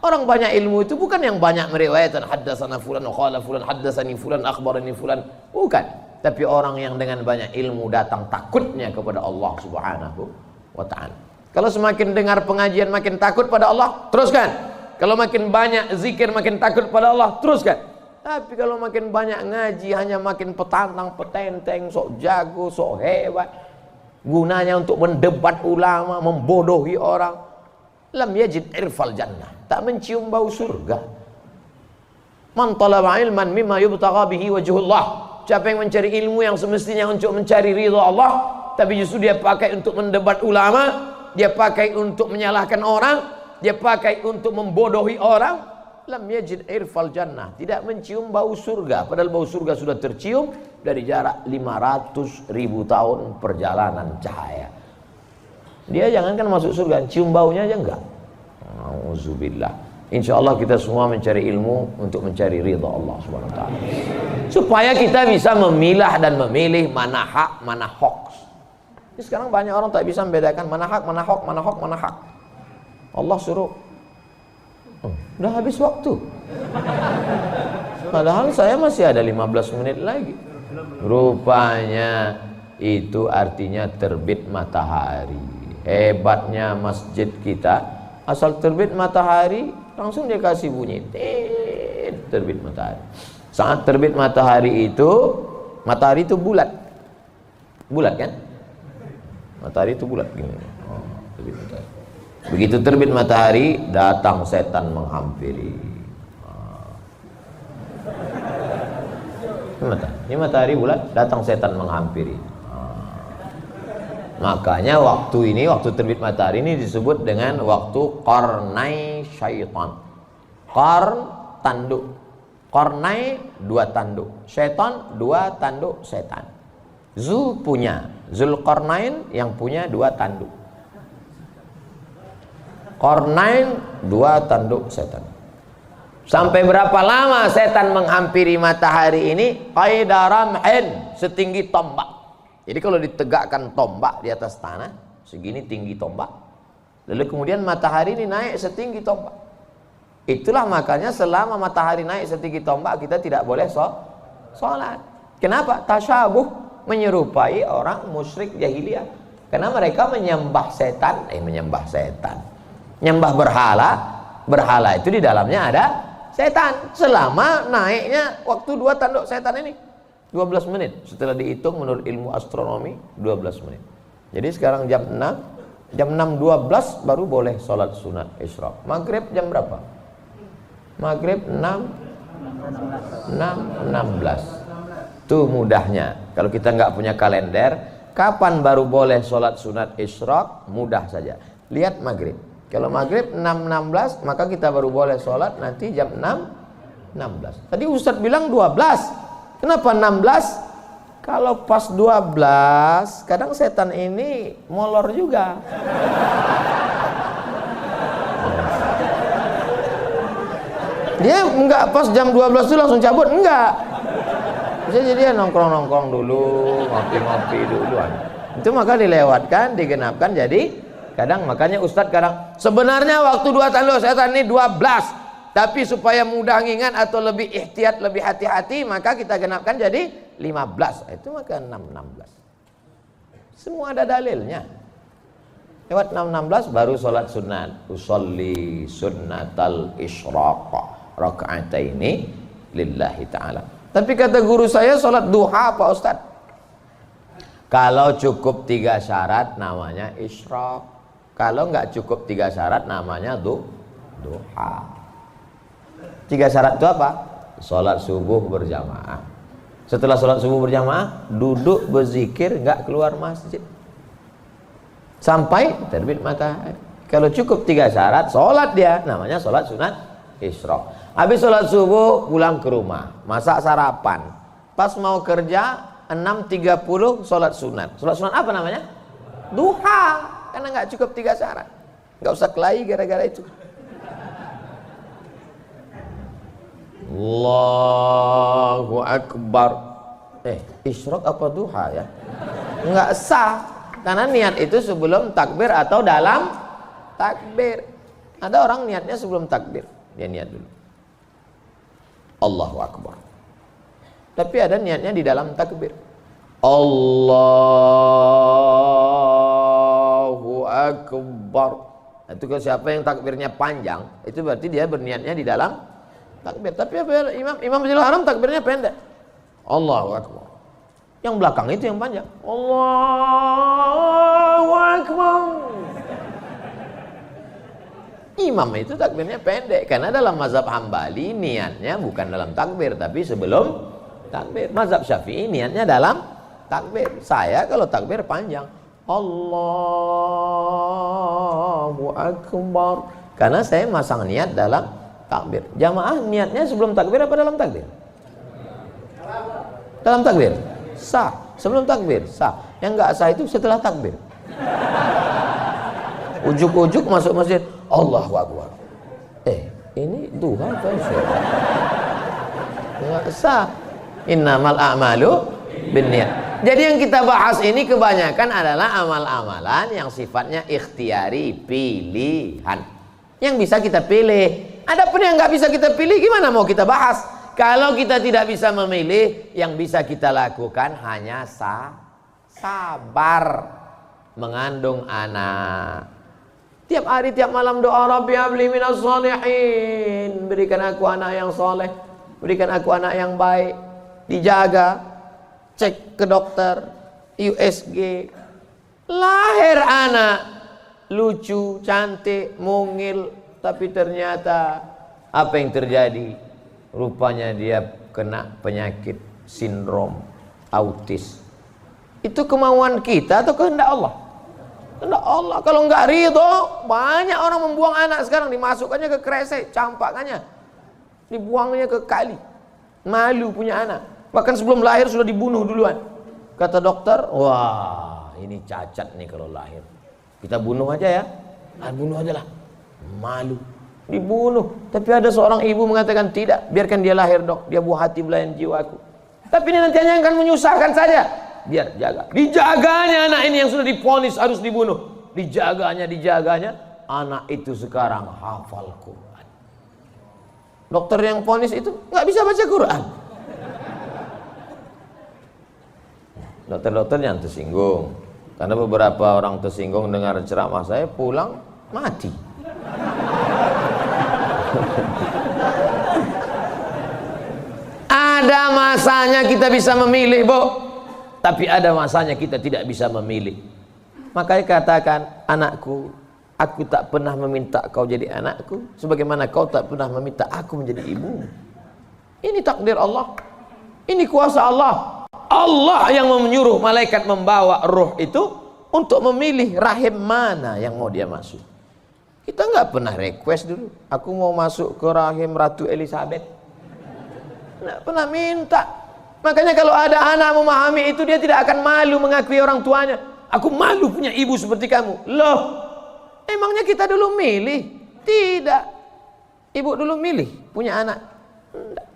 Orang banyak ilmu itu bukan yang banyak meriwayatkan haddatsana fulan wa qala fulan haddatsani fulan akhbarani fulan, bukan. Tapi orang yang dengan banyak ilmu datang takutnya kepada Allah Subhanahu wa taala. Kalau semakin dengar pengajian makin takut pada Allah, teruskan. Kalau makin banyak zikir makin takut pada Allah, teruskan. Tapi kalau makin banyak ngaji hanya makin petantang petenteng, sok jago, sok hebat, gunanya untuk mendebat ulama, membodohi orang. Lam yajid irfal jannah, tak mencium bau surga. Man talaba ilman mimma yubtagha bihi wajhullah. Siapa yang mencari ilmu yang semestinya untuk mencari ridha Allah, tapi justru dia pakai untuk mendebat ulama, dia pakai untuk menyalahkan orang, dia pakai untuk membodohi orang, lam yajid irfal jannah, tidak mencium bau surga. Padahal bau surga sudah tercium dari jarak 500.000 tahun perjalanan cahaya. Dia jangankan masuk surga, cium baunya aja enggak. Auzubillah. Insyaallah kita semua mencari ilmu untuk mencari ridha Allah Subhanahu wa taala. Supaya kita bisa memilah dan memilih mana hak, mana hoax. Jadi sekarang banyak orang tak bisa membedakan mana hak, mana hoax, mana hak. Allah suruh Udah habis waktu. Padahal saya masih ada 15 menit lagi. Rupanya itu artinya terbit matahari. Hebatnya masjid kita, asal terbit matahari langsung dia kasih bunyi, terbit matahari. Saat terbit matahari itu bulat. Bulat kan? Matahari itu bulat gini. Terbit matahari. Begitu terbit matahari, datang setan menghampiri. Ini matahari bulat, datang setan menghampiri. Makanya waktu terbit matahari ini disebut dengan waktu qarnai syaitan. Qarn, tanduk. Qarnai, 2 tanduk. Syaitan, 2 tanduk setan. Zulqarnain yang punya 2 tanduk. Qarnain, 2 tanduk setan. Sampai berapa lama setan menghampiri matahari ini? Qaidaramhin, setinggi tombak. Jadi kalau ditegakkan tombak di atas tanah, segini tinggi tombak. Lalu kemudian matahari ini naik setinggi tombak. Itulah makanya selama matahari naik setinggi tombak, kita tidak boleh sholat. Kenapa? Tasyabuh, menyerupai orang musyrik jahiliyah. Karena mereka menyembah setan. Menyembah berhala. Berhala itu di dalamnya ada setan. Selama naiknya waktu 2 tanduk setan ini 12 menit. Setelah dihitung menurut ilmu astronomi 12 menit. Jadi sekarang jam 6.12 baru boleh sholat sunat isyraq. Maghrib jam berapa? Maghrib 6.16. Tuh mudahnya. Kalau kita nggak punya kalender, kapan baru boleh sholat sunat isyraq? Mudah saja. Lihat maghrib. Kalau maghrib 6.16, maka kita baru boleh sholat nanti jam 6.16. Tadi Ustadz bilang 12. Kenapa 16? Kalau pas 12, kadang setan ini molor juga. Dia enggak pas jam 12 itu langsung cabut, enggak. Bisa jadi dia nongkrong-nongkrong dulu, ngopi-ngopi dulu. Itu maka dilewatkan, digenapkan. Jadi kadang makanya Ustadz kadang sebenarnya waktu 2 tanduk setan ini 12. Tapi supaya mudah ngingat atau lebih ihtiyat, lebih hati-hati, maka kita genapkan jadi 15. Itu maka 6.16. Semua ada dalilnya. Lewat 6.16 baru sholat sunat. Usolli sunnatal isyraq raka'ataini lillahi ta'ala. Tapi kata guru saya sholat duha Pak Ustadz. Kalau cukup 3 syarat namanya isyraq. Kalau nggak cukup 3 syarat namanya duha. 3 syarat itu apa? Sholat subuh berjamaah. Setelah sholat subuh berjamaah, duduk berzikir, nggak keluar masjid sampai terbit matahari. Kalau cukup 3 syarat, sholat dia, namanya sholat sunat isyraq. Habis sholat subuh, pulang ke rumah, masak sarapan. Pas mau kerja, 6.30 sholat sunat. Sholat sunat apa namanya? Duha. Karena nggak cukup 3 syarat. Nggak usah kelahi gara-gara itu. Allahu Akbar. Isyraq apa duha ya? Enggak sah. Karena niat itu sebelum takbir atau dalam takbir. Ada orang niatnya sebelum takbir. Dia niat dulu. Allahu Akbar. Tapi ada niatnya di dalam takbir. Allahu Akbar. Itu kalau siapa yang takbirnya panjang, itu berarti dia berniatnya di dalam takbir. Tapi apa Imam Masjidil Haram takbirnya pendek. Allahu Akbar. Yang belakang itu yang panjang. Allahu Akbar. Imam itu takbirnya pendek karena dalam mazhab Hambali niatnya bukan dalam takbir tapi sebelum takbir. Mazhab Syafi'i niatnya dalam takbir. Saya kalau takbir panjang. Allahu Akbar. Karena saya masang niat dalam takbir. Jamaah niatnya sebelum takbir apa dalam takbir? Dalam takbir. Sah. Sebelum takbir sah. Yang enggak sah itu setelah takbir. Ujuk-ujuk masuk masjid, Allahu Akbar. Ini duha apa sih? Enggak sah. Innamal a'malu binniyat. Jadi yang kita bahas ini kebanyakan adalah amal-amalan yang sifatnya ikhtiari, pilihan. Yang bisa kita pilih. Adapun yang nggak bisa kita pilih, gimana mau kita bahas? Kalau kita tidak bisa memilih, yang bisa kita lakukan hanya sabar mengandung anak. Tiap hari, tiap malam doa, Rabbi habli minas sholihin, berikan aku anak yang soleh, berikan aku anak yang baik. Dijaga, cek ke dokter, USG, lahir anak lucu, cantik, mungil, tapi ternyata apa yang terjadi? Rupanya dia kena penyakit sindrom autis. Itu kemauan kita atau kehendak Allah? Kehendak Allah. Kalau nggak ridho, banyak orang membuang anak sekarang, dimasukkannya ke kresek, campakannya, dibuangnya ke kali. Malu punya anak. Bahkan sebelum lahir sudah dibunuh duluan. Kata dokter, wah ini cacat nih kalau lahir. Kita bunuh aja ya. Bunuh aja lah. Malu. Dibunuh. Tapi ada seorang ibu mengatakan, tidak, biarkan dia lahir dok. Dia buah hati belayan jiwaku. Tapi ini nanti hanya akan menyusahkan saja. Biar jaga. Dijaganya anak ini yang sudah divonis harus dibunuh. Dijaganya. Anak itu sekarang hafal Quran. Dokter yang vonis itu nggak bisa baca Quran. Dokter-dokternya yang tersinggung. Karena beberapa orang tersinggung dengar ceramah saya, pulang mati. Ada masanya kita bisa memilih, Bu. Tapi ada masanya kita tidak bisa memilih. Makanya katakan, anakku, aku tak pernah meminta kau jadi anakku, sebagaimana kau tak pernah meminta aku menjadi ibumu. Ini takdir Allah. Ini kuasa Allah. Allah yang menyuruh malaikat membawa ruh itu untuk memilih rahim mana yang mau dia masuk. Kita nggak pernah request dulu, aku mau masuk ke rahim Ratu Elizabeth. Nggak pernah minta. Makanya kalau ada anak memahami itu, dia tidak akan malu mengakui orang tuanya. Aku malu punya ibu seperti kamu. Loh, emangnya kita dulu milih? Tidak. Ibu dulu milih punya anak? Tidak.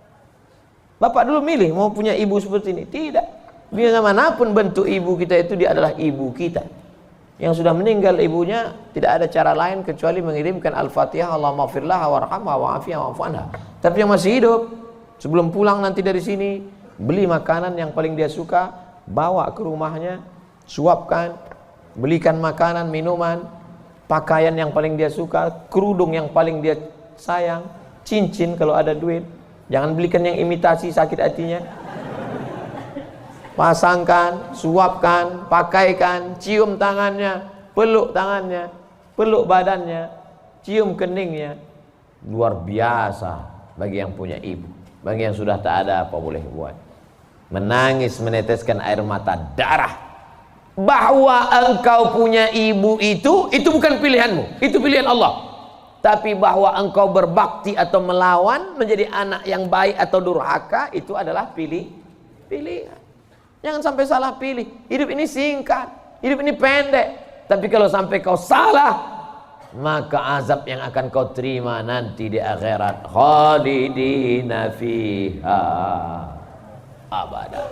Bapak dulu milih mau punya ibu seperti ini? Tidak. Bagaimanapun bentuk ibu kita itu, dia adalah ibu kita. Yang sudah meninggal ibunya, tidak ada cara lain kecuali mengirimkan Al-Fatihah, Allahumma firlaha warhamha wa'afiyah wa'fu anha. Tapi yang masih hidup, sebelum pulang nanti dari sini, beli makanan yang paling dia suka, bawa ke rumahnya, suapkan, belikan makanan, minuman, pakaian yang paling dia suka, kerudung yang paling dia sayang, cincin kalau ada duit. Jangan belikan yang imitasi, sakit hatinya. Pasangkan, suapkan, pakaikan, cium tangannya, peluk tangannya, peluk badannya, cium keningnya. Luar biasa bagi yang punya ibu. Bagi yang sudah tak ada, apa boleh buat? Menangis, meneteskan air mata darah. Bahwa engkau punya ibu itu bukan pilihanmu, itu pilihan Allah. Tapi bahwa engkau berbakti atau melawan, menjadi anak yang baik atau durhaka, itu adalah pilihan. Jangan sampai salah pilih. Hidup ini singkat, hidup ini pendek. Tapi kalau sampai kau salah, maka azab yang akan kau terima nanti di akhirat, khalidina fiha abada.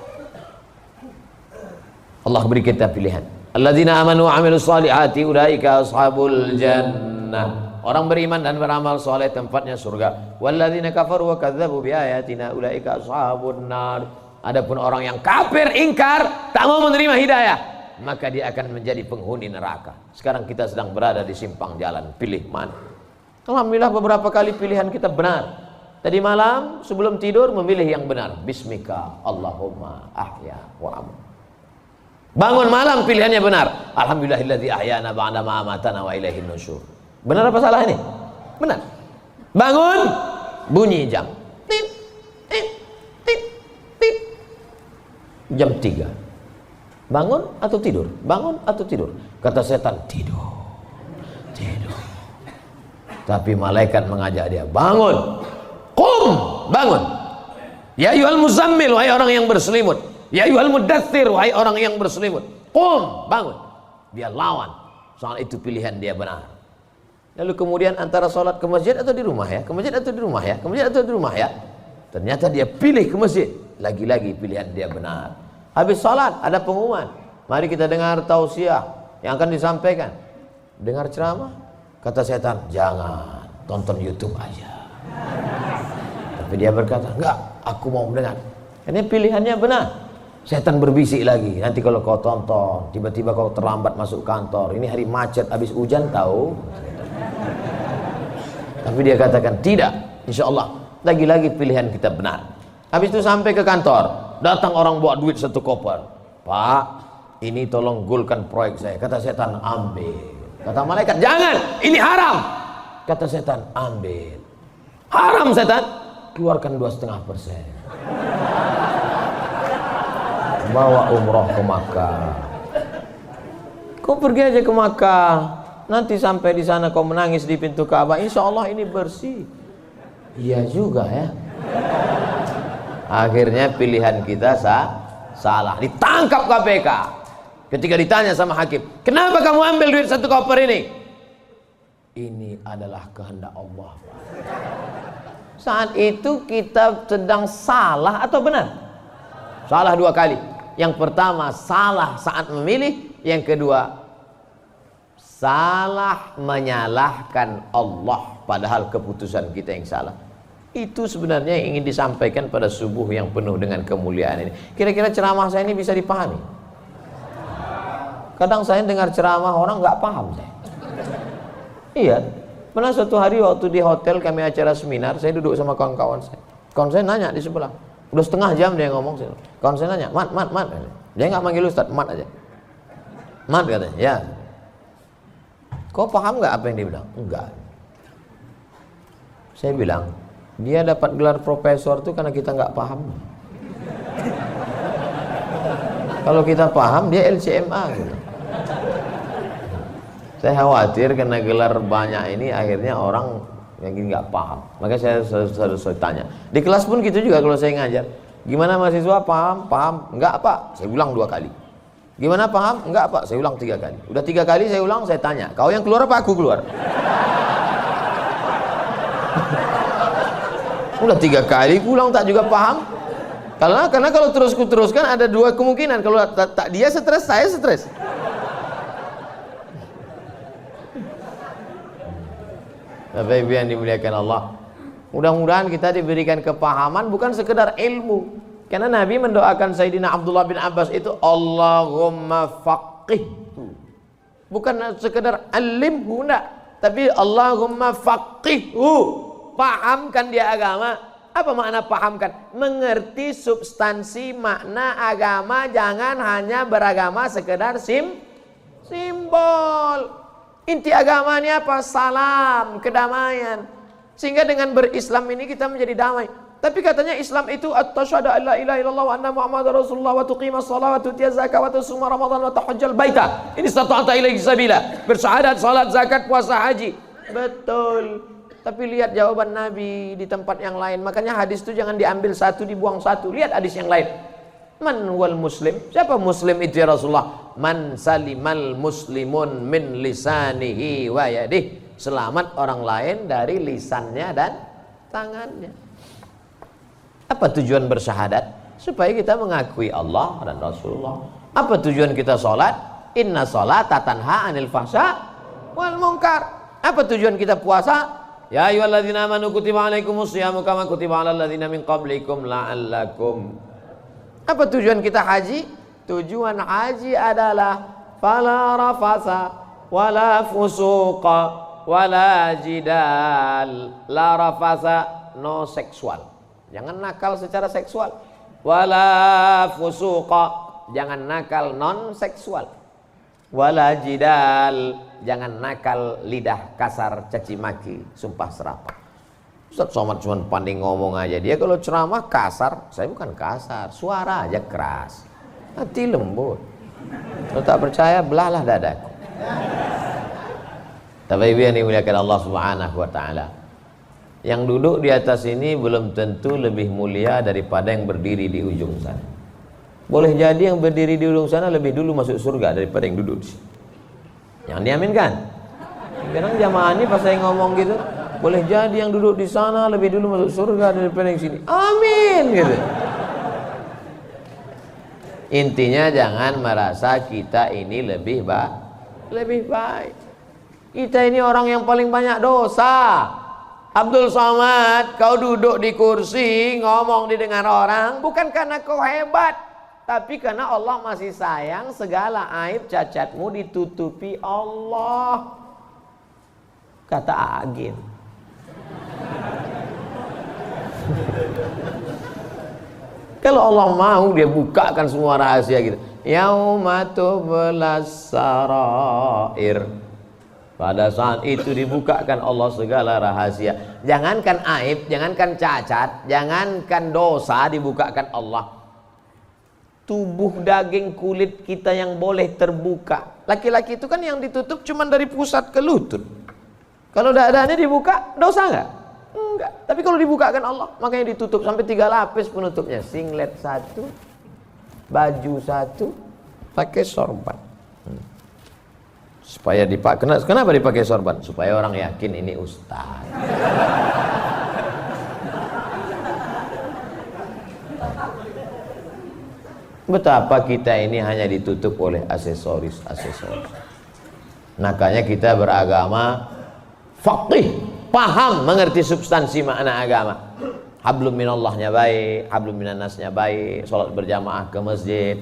Allah beri kita pilihan. Alladzina amanu wa amilus solihati ulaika ashabul jannah. Orang beriman dan beramal soleh tempatnya surga. Walladzina kafaru wa kadzdzabu biayatina ulaika ashabun nar. Adapun orang yang kafir, ingkar, tak mau menerima hidayah, maka dia akan menjadi penghuni neraka. Sekarang kita sedang berada di simpang jalan, pilih mana? Alhamdulillah beberapa kali pilihan kita benar. Tadi malam sebelum tidur memilih yang benar. Bismika Allahumma ahya wa amut. Bangun malam pilihannya benar. Alhamdulillahilladzi ahyana ba'da ma amatana wa ilaihin nusyur. Benar apa salah ini? Benar. Bangun, bunyi jam. Tit, tit, tit, tit. Jam 3. Bangun atau tidur? Bangun atau tidur? Kata setan, tidur. Tidur. Tapi malaikat mengajak dia, bangun. Qum, bangun. Ya ayyuhal muzammil, wahai orang yang berselimut. Ya ayyuhal mudaththir, wahai orang yang berselimut. Qum, bangun. Dia lawan. Soal itu pilihan dia benar. Lalu kemudian antara sholat ke masjid atau di rumah ya, ke masjid atau di rumah ya, ke masjid atau di rumah ya. Ternyata dia pilih ke masjid. Lagi-lagi pilihan dia benar. Habis sholat ada pengumuman. Mari kita dengar tausiah yang akan disampaikan. Dengar ceramah. Kata setan, jangan, tonton YouTube aja. Tapi dia berkata, enggak, aku mau mendengar. Ini pilihannya benar. Setan berbisik lagi, nanti kalau kau tonton, tiba-tiba kau terlambat masuk kantor, ini hari macet, habis hujan tahu. Tapi dia katakan, tidak, insya Allah, lagi-lagi pilihan kita benar. Habis itu sampai ke kantor, datang orang bawa duit 1 koper. Pak, ini tolong gulkan proyek saya. Kata setan, ambil. Kata malaikat, jangan, ini haram. Kata setan, ambil. Haram setan, keluarkan 2,5%. Bawa umroh ke Makkah. Kau pergi aja ke Makkah, nanti sampai di sana kau menangis di pintu Ka'bah, insya Allah ini bersih. Iya juga ya. Akhirnya pilihan kita salah, ditangkap KPK. Ketika ditanya sama hakim, kenapa kamu ambil duit 1 koper ini? Ini adalah kehendak Allah. Saat itu kita sedang salah atau benar? Salah 2 kali. Yang pertama salah saat memilih, yang kedua salah menyalahkan Allah padahal keputusan kita yang salah. Itu sebenarnya yang ingin disampaikan pada subuh yang penuh dengan kemuliaan ini. Kira-kira ceramah saya ini bisa dipahami? Kadang saya dengar ceramah orang nggak paham saya. Iya, pernah suatu hari waktu di hotel kami acara seminar, saya duduk sama kawan-kawan saya. Kawan saya nanya di sebelah, udah setengah jam dia ngomong. Kawan saya nanya, mat. Dia nggak manggil Ustaz, mat aja. Mat katanya, ya. Kau paham nggak apa yang dia bilang? Enggak. Saya bilang, dia dapat gelar profesor itu karena kita nggak paham. Kalau kita paham, dia LCMA gitu. Saya khawatir karena gelar banyak ini akhirnya orang yang nggak paham. Makanya saya selalu tanya. Di kelas pun gitu juga kalau saya ngajar. Gimana mahasiswa, paham? Paham? Enggak Pak, saya ulang 2 kali. Gimana paham? Enggak Pak, saya ulang 3 kali. Udah 3 kali saya ulang, saya tanya, kau yang keluar apa aku keluar? Udah 3 kali pulang tak juga paham. Karena kalau teruskan ada 2 kemungkinan. Kalau tak dia stres, saya stres. Bapak Ibu yang dimuliakan Allah, mudah-mudahan kita diberikan kepahaman, bukan sekedar ilmu. Karena Nabi mendoakan Sayyidina Abdullah bin Abbas itu, Allahumma faqihhu, bukan sekedar alimhu, enggak, tapi Allahumma faqihhu, pahamkan dia agama. Apa makna pahamkan? Mengerti substansi makna agama, jangan hanya beragama sekedar simbol. Inti agama ini apa? Salam, kedamaian. Sehingga dengan berislam ini kita menjadi damai. Tapi katanya Islam itu at-tasyhadu an la ilaha illallah wa anna muhammadar rasulullah wa tuqimas shalah wa tutiyaz zakat wa tasuma ramadan wa tahajjal baita. Ini stata'ata ilaihi sabila. Bersyahadat, salat, zakat, puasa, haji. Betul. Tapi lihat jawaban Nabi di tempat yang lain. Makanya hadis itu jangan diambil satu, dibuang satu. Lihat hadis yang lain. Man wal muslim? Siapa muslim itu ya Rasulullah? Man salimal muslimun min lisanihi wa yadihi. Selamat orang lain dari lisannya dan tangannya. Apa tujuan bersyahadat? Supaya kita mengakui Allah dan Rasulullah. Apa tujuan kita sholat? Inna sholata tanha anil fahsya wal munkar. Apa tujuan kita puasa? Ya ayyuhalladzina amanu kutiba alaikumus syiyamu kama kutiba alal ladzina min qablikum la'allakum. Apa tujuan kita haji? Tujuan haji adalah fala rafasa wala fusuqa wala jidal. La rafasa, no seksual, jangan nakal secara seksual. Wala fusuqa, jangan nakal non seksual. Wala jidal, jangan nakal lidah kasar, caci maki, sumpah serapah. Ustaz Somad cuma pandai ngomong aja. Dia kalau ceramah kasar, saya bukan kasar, suara aja keras, hati lembut. Kalau tak percaya, belahlah dadaku. Tapi yang dimuliakan Allah Subhanahu wa taala, yang duduk di atas ini belum tentu lebih mulia daripada yang berdiri di ujung sana. Boleh jadi yang berdiri di ujung sana lebih dulu masuk surga daripada yang duduk di sini. Yang diaminkan. Kadang jamaah ini pas saya ngomong gitu, boleh jadi yang duduk di sana lebih dulu masuk surga daripada yang sini. Amin gitu. Intinya jangan merasa kita ini lebih baik. Kita ini orang yang paling banyak dosa. Abdul Somad, kau duduk di kursi, ngomong didengar orang, bukan karena kau hebat, tapi karena Allah masih sayang, segala aib cacatmu ditutupi Allah. Kata Agim. Kalau Allah mau, dia bukakan semua rahasia gitu. Yauma tublas sarair. Pada saat itu dibukakan Allah segala rahasia. Jangankan aib, jangankan cacat, jangankan dosa, dibukakan Allah. Tubuh daging kulit kita yang boleh terbuka. Laki-laki itu kan yang ditutup cuma dari pusat ke lutut. Kalau dadanya dibuka, dosa nggak? Enggak. Tapi kalau dibukakan Allah, makanya ditutup sampai 3 lapis penutupnya. Singlet 1, baju 1, pakai sorban. Supaya dipakai. Kenapa dipakai sorban? Supaya orang yakin ini ustaz. Betapa kita ini hanya ditutup oleh aksesoris. Makanya kita beragama faqih, paham, mengerti substansi makna agama. Hablum minallahnya baik, hablum minannasnya baik, sholat berjamaah ke masjid,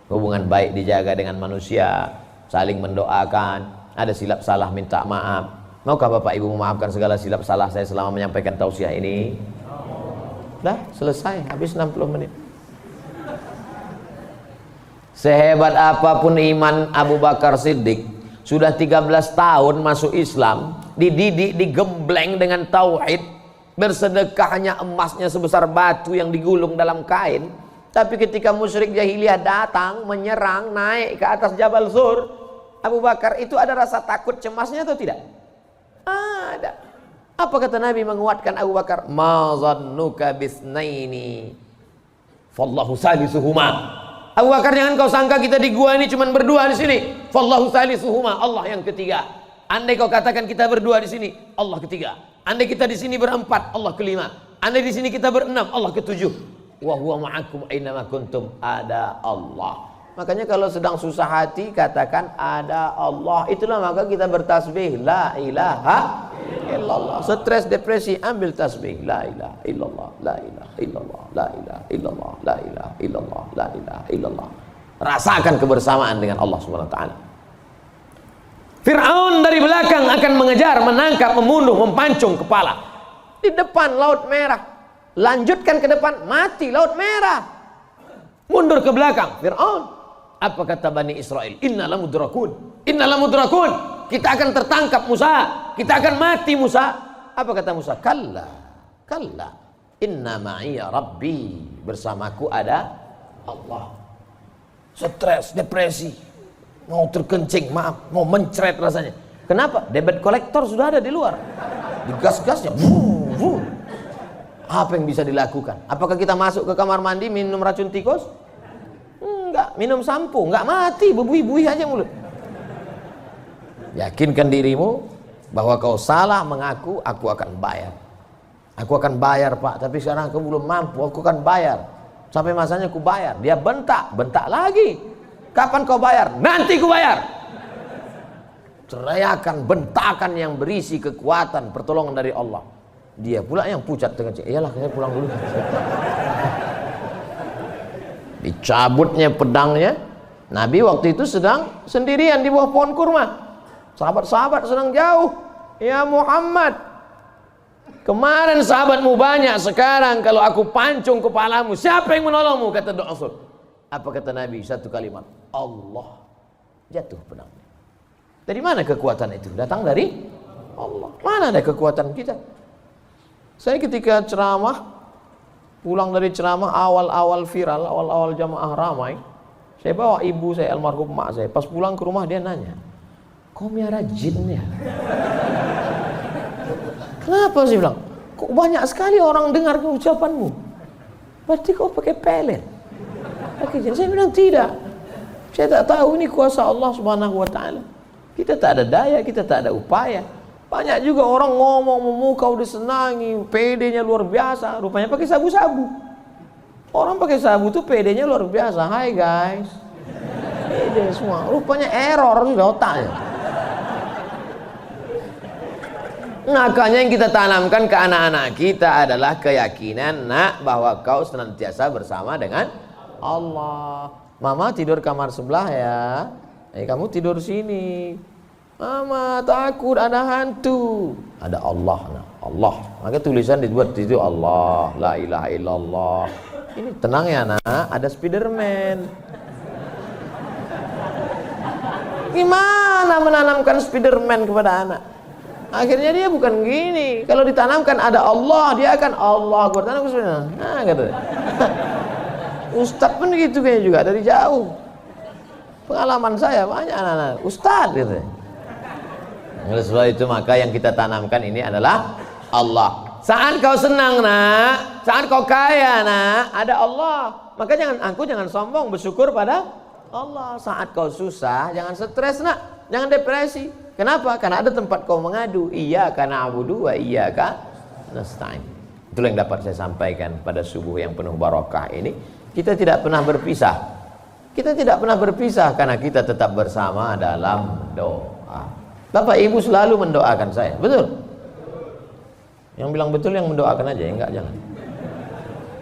hubungan baik dijaga dengan manusia, saling mendoakan, ada silap salah minta maaf. Maukah Bapak Ibu memaafkan segala silap salah saya selama menyampaikan tausiah ini? Dah selesai, habis 60 menit. Sehebat apapun iman Abu Bakar Siddiq, sudah 13 tahun masuk Islam, dididik, digembleng dengan tauhid, bersedekahnya emasnya sebesar batu yang digulung dalam kain. Tapi ketika musyrik jahiliyah datang menyerang, naik ke atas Jabal Zur, Abu Bakar itu ada rasa takut cemasnya atau tidak? Ada. Apa kata Nabi menguatkan Abu Bakar? Ma zannuka bisnaini fallahu salisuhuma. Abu Bakar, jangan kau sangka kita di gua ini cuma berdua di sini. Fallahu salisuhuma, Allah yang ketiga. Andai kau katakan kita berdua di sini, Allah ketiga. Andai kita di sini berempat, Allah kelima. Andai di sini kita berenam, Allah ketujuh. Wa huwa ma'akum ainama kuntum, ada Allah. Makanya kalau sedang susah hati katakan ada Allah. Itulah maka kita bertasbih la ilaha illallah. Stres, depresi, ambil tasbih la ilaha illallah, la ilaha illallah, la ilaha illallah, la ilaha illallah, la ilaha illallah. Rasakan kebersamaan dengan Allah Subhanahu wa taala. Fir'aun dari belakang akan mengejar, menangkap, membunuh, mempancung kepala. Di depan Laut Merah. Lanjutkan ke depan, mati Laut Merah. Mundur ke belakang, Fir'aun. Apa kata Bani Israel? Innalah mudrakun. Innalah mudrakun. Kita akan tertangkap Musa. Kita akan mati Musa. Apa kata Musa? Kalla. Kalla. Inna ma'iya Rabbi. Bersamaku ada Allah. Stres, depresi. Mau terkencing, maaf. Mau mencret rasanya. Kenapa? Debit kolektor sudah ada di luar. Digas-gasnya. Apa yang bisa dilakukan? Apakah kita masuk ke kamar mandi minum racun tikus? Enggak, minum sampo, enggak mati, bebui-bui aja mulut. Yakinkan dirimu bahwa kau salah mengaku, aku akan bayar. Aku akan bayar Pak, tapi sekarang aku belum mampu, aku akan bayar. Sampai masanya aku bayar. Dia bentak, bentak lagi. Kapan kau bayar? Nanti ku bayar. Teriakan, bentakan yang berisi kekuatan, pertolongan dari Allah. Dia pula yang pucat dengan cek. Iyalah, saya pulang dulu. Dicabutnya pedangnya. Nabi waktu itu sedang sendirian di bawah pohon kurma. Sahabat-sahabat sedang jauh. Ya Muhammad, kemarin sahabatmu banyak, sekarang kalau aku pancung kepalamu, siapa yang menolongmu? Kata Rasul. Apa kata Nabi? Satu kalimat, Allah. Jatuh pedangnya. Dari mana kekuatan itu? Datang dari Allah. Mana ada kekuatan kita? Saya ketika ceramah, pulang dari ceramah awal-awal viral, awal-awal jamaah ramai, saya bawa ibu saya, almarhum mak saya. Pas pulang ke rumah dia nanya, kau miara jin ya? Kenapa sih bilang? Kok banyak sekali orang dengar ucapanmu? Berarti kau pakai pelet? Pakai jin? Saya bilang tidak. Saya tak tahu, ini kuasa Allah Subhanahu wa taala. Kita tak ada daya, kita tak ada upaya. Banyak juga orang ngomong memukau disenangi, PD-nya luar biasa, rupanya pakai sabu-sabu. Orang pakai sabu tuh PD-nya luar biasa. Hai guys, PD semua, rupanya error sudah otaknya. Makanya yang kita tanamkan ke anak-anak kita adalah keyakinan, nak, bahwa kau senantiasa bersama dengan Allah. Mama tidur kamar sebelah ya. Kamu tidur sini. Mama takut ada hantu. Ada Allah, nah. Allah. Maka tulisan dibuat di situ Allah, la ilaha illallah. Ini tenang ya nak, ada Spiderman. Gimana menanamkan Spiderman kepada anak? Akhirnya dia bukan gini. Kalau ditanamkan ada Allah, dia akan Allah. Gua tanam Spiderman. Nah, gitu. Ustadz pun gitu kayaknya juga dari jauh. Pengalaman saya banyak anak-anak Ustadz gitu. Oleh sebab itu maka yang kita tanamkan ini adalah Allah. Saat kau senang nak, saat kau kaya nak, ada Allah. Maka jangan sombong, bersyukur pada Allah. Saat kau susah, jangan stres nak, jangan depresi. Kenapa? Karena ada tempat kau mengadu. Iyyaka na'budu wa iyyaka nasta'in. Itulah yang dapat saya sampaikan pada subuh yang penuh barakah ini. Kita tidak pernah berpisah. Kita tidak pernah berpisah karena kita tetap bersama dalam doa. Bapak Ibu selalu mendoakan saya, betul? Yang bilang betul yang mendoakan aja, enggak jangan.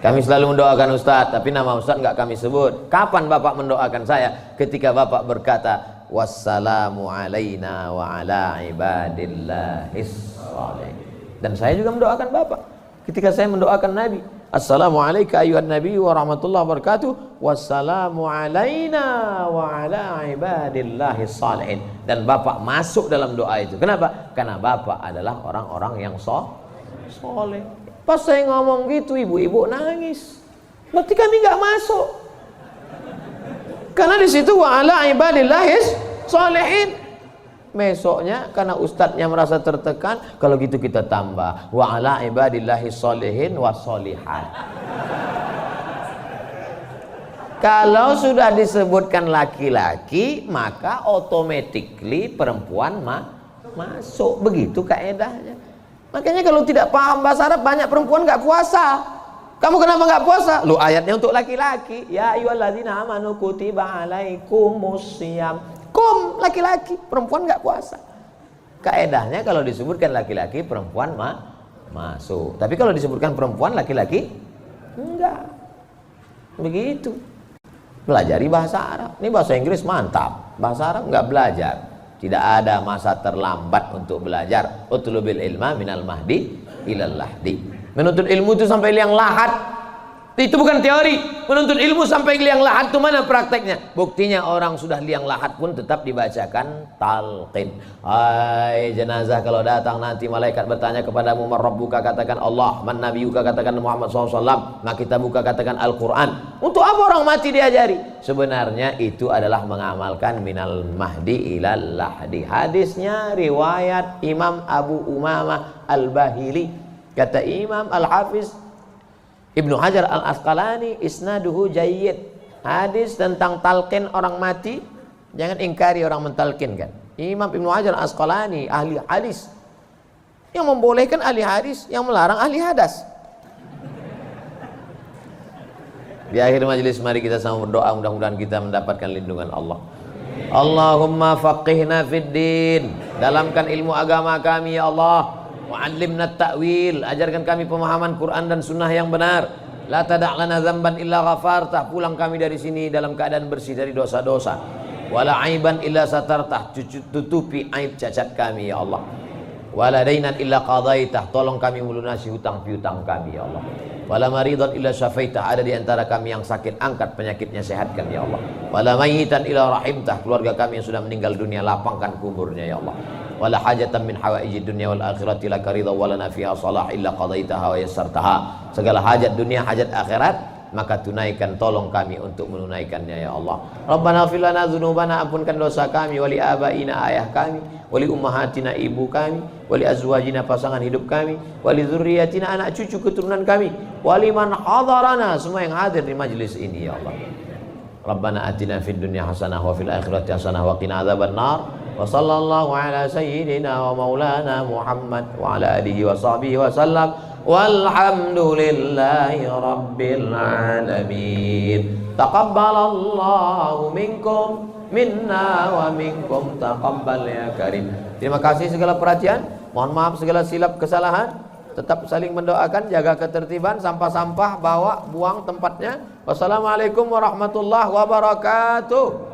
Kami selalu mendoakan Ustadz, tapi nama Ustadz enggak kami sebut. Kapan Bapak mendoakan saya? Ketika Bapak berkata, wassalamu alaina wa ala ibadillahis shalihin. Dan saya juga mendoakan Bapak. Ketika saya mendoakan Nabi, assalamualaikum ayuhan nabi wa rahmatullahi wabarakatuh, wassalamu alaina wa ala ibadillahis shalihin. Dan Bapak masuk dalam doa itu. Kenapa? Karena Bapak adalah orang-orang yang soleh. Pas saya ngomong gitu, ibu-ibu nangis. Berarti kami nggak masuk. Karena di situ wa ala ibadillahis shalihin. Besoknya karena ustadznya merasa tertekan, kalau gitu kita tambah wa ala ibadillahis shalihin wa sholihat. Kalau sudah disebutkan laki-laki, maka automatically perempuan masuk. Begitu kaedahnya. Makanya kalau tidak paham bahasa Arab, banyak perempuan nggak puasa. Kamu kenapa nggak puasa? Lu ayatnya untuk laki-laki. Ya ayyuhalladzina amanu kutiba alaikumusiyam. Laki-laki, perempuan nggak puasa. Kaedahnya kalau disebutkan laki-laki, perempuan masuk. Tapi kalau disebutkan perempuan, laki-laki enggak. Begitu. Pelajari bahasa Arab. Ini bahasa Inggris mantap. Bahasa Arab nggak belajar. Tidak ada masa terlambat untuk belajar. Utlubil ilma minal mahdi ilal lahdi. Menuntut ilmu itu sampai liang lahat. Itu bukan teori. Menuntut ilmu sampai liang lahat itu mana prakteknya? Buktinya orang sudah liang lahat pun tetap dibacakan talqin. Hai jenazah, kalau datang nanti malaikat bertanya kepadamu, man rabbuka, katakan Allah, man nabiyuka, katakan Muhammad SAW, maka kita buka katakan Al-Quran. Untuk apa orang mati diajari? Sebenarnya itu adalah mengamalkan minal mahdi ilal lahdi. Hadisnya riwayat Imam Abu Umamah Al-Bahili. Kata Imam Al-Hafiz Ibnu Hajar Al-Asqalani, isnaduhu jayyid. Hadis tentang talqin orang mati, jangan ingkari orang mentalkinkan. Imam Ibnu Hajar Al-Asqalani, ahli hadis, yang membolehkan ahli hadis, yang melarang ahli hadas. Di akhir majelis mari kita sama berdoa, mudah-mudahan kita mendapatkan lindungan Allah. Allahumma faqihna fid din, dalamkan ilmu agama kami ya Allah. Wa'allimna ta'wil, ajarkan kami pemahaman Quran dan sunnah yang benar. La tada' lana dzamban illa ghafartah, pulang kami dari sini dalam keadaan bersih dari dosa-dosa. Wala aiban illa satartah, tutupi aib cacat kami ya Allah. Wala dainan illa qadaitah, tolong kami melunasi hutang piutang kami ya Allah. Wala maridan illa syafaitah, ada di antara kami yang sakit, angkat penyakitnya, sehatkan ya Allah. Wala mayitan illa rahimtah, keluarga kami yang sudah meninggal dunia, lapangkan kuburnya ya Allah. Wala hajatan min hawaijid dunya wal akhirati laka ridha wa lana fiha salah illa qadaitaha wa yassartaha. Segala hajat dunia, hajat akhirat, maka tunaikan, tolong kami untuk menunaikannya ya Allah. Rabbana ighfir lana dzunubana, ampunkan dosa kami, wali abaina, ayah kami, wali ummahatina, ibu kami, wali azwajina, pasangan hidup kami, wali dzurriyyatina, anak cucu keturunan kami, wali man hadarana, semua yang hadir di majlis ini ya Allah. Rabbana atina fid dunya hasanah wa fil akhirati hasanah wa qina adzabannar. Wa sallallahu ala sayyidina wa maulana Muhammad wa ala alihi wa sahbihi wa sallam. Walhamdulillahi rabbil alamin. Taqabbalallahu minkum minna wa minkum taqabbal ya karim. Terima kasih segala perhatian. Mohon maaf segala silap kesalahan. Tetap saling mendoakan, jaga ketertiban, sampah-sampah bawa, buang tempatnya. Wassalamualaikum warahmatullahi wabarakatuh.